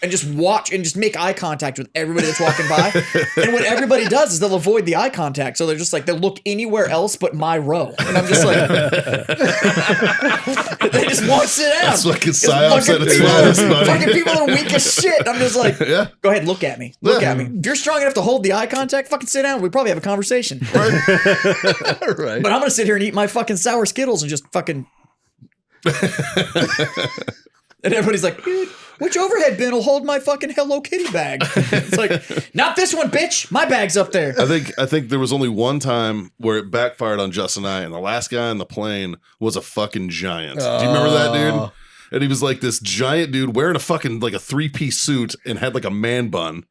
and just watch and just make eye contact with everybody that's walking by. And what everybody does is they'll avoid the eye contact, so they're just like they'll look anywhere else but my row, and I'm just like, they just won't sit down. That's fucking It's psyops fucking at its people- finest, buddy. Fucking people are weak as shit. I'm just like, Yeah. go ahead, look at me. Look Yeah. at me. If you're strong enough to hold the eye contact, fucking sit down. We probably have a conversation. right. But I'm gonna sit here and eat my fucking sour Skittles and just fucking. And everybody's like, dude, which overhead bin will hold my fucking Hello Kitty bag? It's like, not this one, bitch. My bag's up there. I think there was only one time where it backfired on Justin and I, and the last guy on the plane was a fucking giant. Do you remember that dude? And he was like this giant dude wearing a fucking like a 3-piece suit and had like a man bun.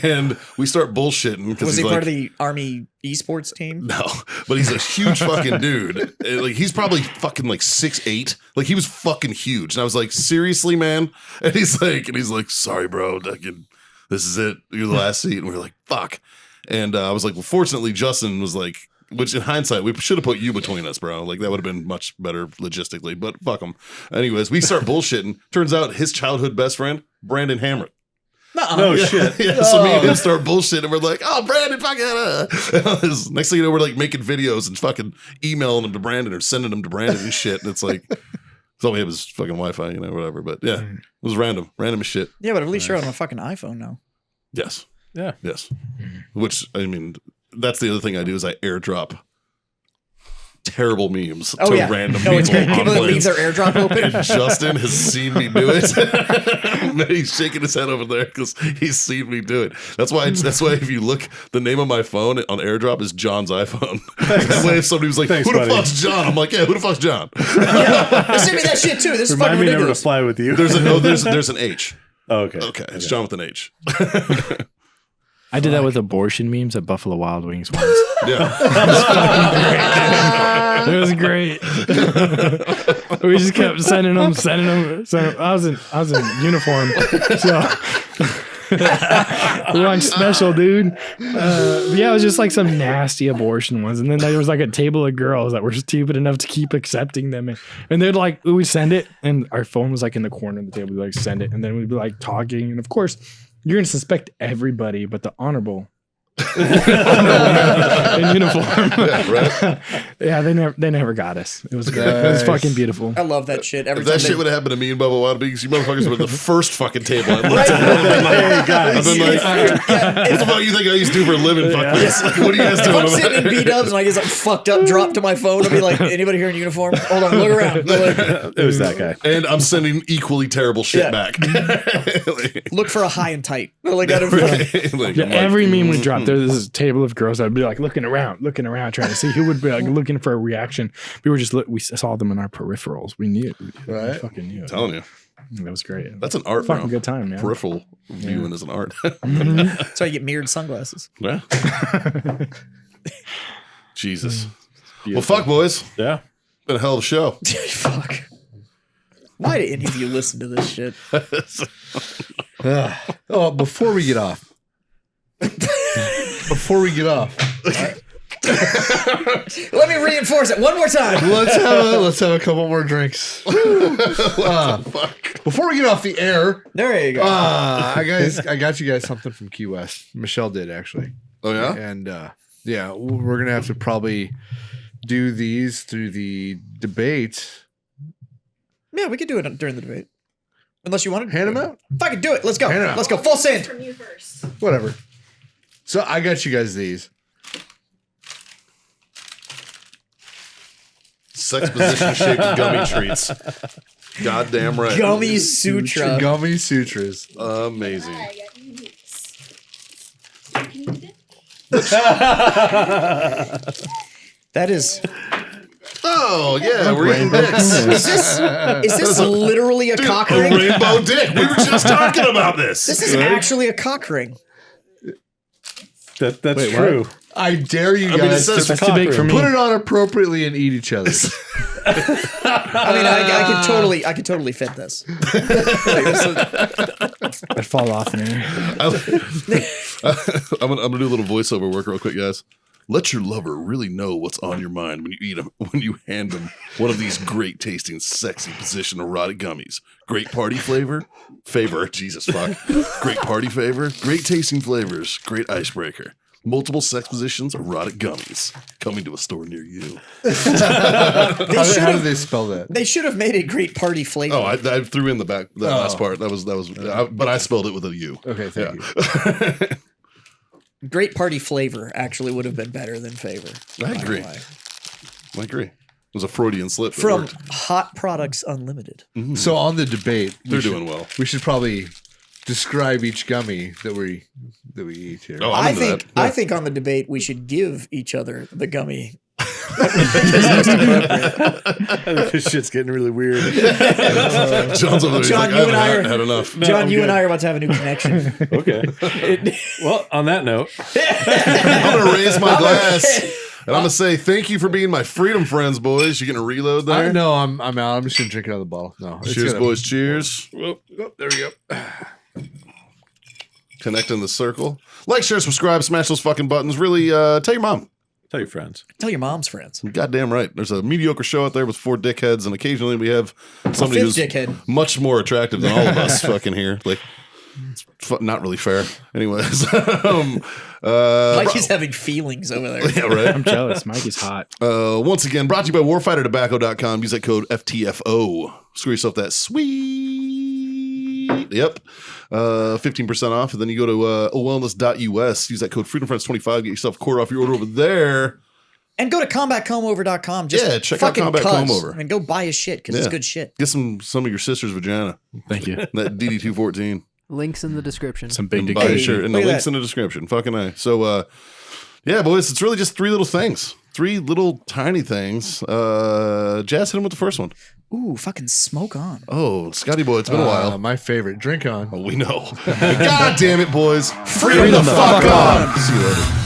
And we start bullshitting because Was he's he part like, of the Army esports team? no, but he's a huge fucking dude. And, like he's probably fucking like 6'8". Like he was fucking huge. And I was like, seriously, man? And he's like, sorry, bro. This is it. You're the last seat. And we were like, fuck. And I was like, well, fortunately, Justin was like, which in hindsight, we should have put you between us, bro. Like that would have been much better logistically, but fuck him. Anyways, we start bullshitting. Turns out his childhood best friend, Brandon Hamrick. Nuh-uh. No Yeah, shit. yeah. So me and him start bullshitting. And we're like, oh, Brandon, fucking. Next thing you know, we're like making videos and fucking emailing them to Brandon or sending them to Brandon and shit. And it's like, so we have his fucking Wi-Fi, whatever. But yeah, it was random as shit. Yeah, but at least you're on a fucking iPhone now. Yes. Yeah. Yes. Which, I mean, that's the other thing I do is I airdrop terrible memes to random people. It's great. on People that leave planes. their airdrop open. And Justin has seen me do it. He's shaking his head over there because he's seen me do it. That's why if you look, the name of my phone on AirDrop is John's iPhone. That way, if somebody was like, Thanks, "Who the buddy. fuck's John?" I'm like, "Yeah, who the fuck's John?" They sent me that shit too. This is Remind fucking me never to ridiculous. fly with you. There's an H. Oh, okay. Okay, it's John with an H. I did that with abortion memes at Buffalo Wild Wings once. Yeah. It was great. We just kept sending them. So I was in uniform. So we were on special, dude. But yeah, it was just like some nasty abortion ones. And then there was like a table of girls that were stupid enough to keep accepting them. And they'd like, we'd send it. And our phone was like in the corner of the table. We'd like send it. And then we'd be like talking. And of course, you're going to suspect everybody but the honorable in uniform. Yeah, right. Yeah, they never got us. It was good. It was fucking beautiful. I love that shit. Every If that time shit they- would have happened to me and Bubba Wild Wings, you motherfuckers were at the first fucking table I looked Right. at. Hey, guys. I've been like, what the fuck you think I used to do for a living? Fuck this. Like, what are you guys If doing? I'm sitting in B-dubs and I get something fucked up dropped to my phone, I'll be like, anybody here in uniform? Hold on, look around. It was that guy. And I'm sending equally terrible shit Yeah. back. Like, Look for a high and tight. Like, I don't like, Yeah, I'm every like, meme we dropped, there was this table of girls that would be like looking around, trying to see who would be like looking for a reaction. We were just we saw them in our peripherals. We knew it. We Right. fucking knew it. telling you, That was great. that's an art, fucking bro. good time, man. Peripheral viewing is an art. That's why you get mirrored sunglasses. Yeah. Jesus. Well, fuck, boys. Yeah. Been a hell of a show. Fuck. Why do any of you listen to this shit? Oh, before we get off. Let me reinforce it one more time. Let's have a couple more drinks. Before we get off the air, There you go. I got you guys something from Key West. Michelle did actually, Oh, yeah? and yeah, we're gonna have to probably do these through the debate. Yeah, we could do it during the debate. Unless you wanted to. Hand them out. Fucking do it. Let's go. Hand 'em out. Let's go. Full send. From you first. Whatever. So I got you guys these. Sex position shaped gummy treats. Goddamn right. Gummy Sutra. Gummy sutras. Amazing. I got you these. Can you do That is. Oh, yeah, we're eating dicks. Is this literally a cock A ring? rainbow dick. We were just talking about this. This is actually a cock ring. That's Wait, true. I dare you mean, it guys says to That's too big for me. put it on appropriately and eat each other. I mean, I could totally fit this. I'd fall off in here. I'm gonna do a little voiceover work real quick, guys. Let your lover really know what's on your mind when you eat them. When you hand them one of these great tasting, sexy position erotic gummies. Great party favor. Jesus fuck. Great party favor. Great tasting flavors. Great icebreaker. Multiple sex positions, erotic gummies. Coming to a store near you. How do they spell that? They should have made a great party flavor. Oh, I threw in the last part. That was. But I spelled it with a U. Okay, thank you. Great party flavor actually would have been better than favor. I agree. I agree. It was a Freudian slip. That From worked. Hot Products Unlimited. So on the debate, They're doing well. we should probably describe each gummy that we eat here. Oh, I'm into that. I think on the debate we should give each other the gummy. This shit's getting really weird. John's over there. He's John, like, you and I haven't are- had enough. John, I'm you and good. I are about to have a new connection. Okay. Well, on that note, I'm gonna raise my glass and I'm gonna say thank you for being my freedom friends, boys. You gonna reload there? No, I'm out. I'm just gonna drink it out of the bottle. No, it's Cheers, gonna- boys. Cheers. Oh, there we go. Connect in the circle. Like, share, subscribe, smash those fucking buttons. Really, tell your mom. tell your friends. Tell your mom's friends. Goddamn right. There's a mediocre show out there with 4 dickheads, and occasionally we have somebody fifth who's dickhead. much more attractive than all of us fucking here. Like, it's not really fair. Anyways, Mikey's having feelings over there. yeah, right. I'm jealous. Mikey's hot. Once again, brought to you by warfightertobacco.com. Use that code FTFO. Screw yourself that sweet Sweet. Yep. 15% off. And then you go to wellness.us. Use that code FreedomFriends25. Get yourself a quarter off your order over there. And go to combatcombover.com. Just Check out fucking Combat cuss Combover. and go buy his shit because it's good shit. Get some of your sister's vagina. Thank you. That DD214. Links in the description. Some big And dick. buy his energy. shirt. And the Look at link's that. in the description. Fucking nice. So, yeah, boys, it's really just 3 little things. 3 little tiny things. Jazz, hit him with the first one. Ooh, fucking smoke on. Oh, Scotty boy, it's been a while. My favorite. Drink on. Oh, we know. God damn it, boys. Freedom the fuck on. See you later.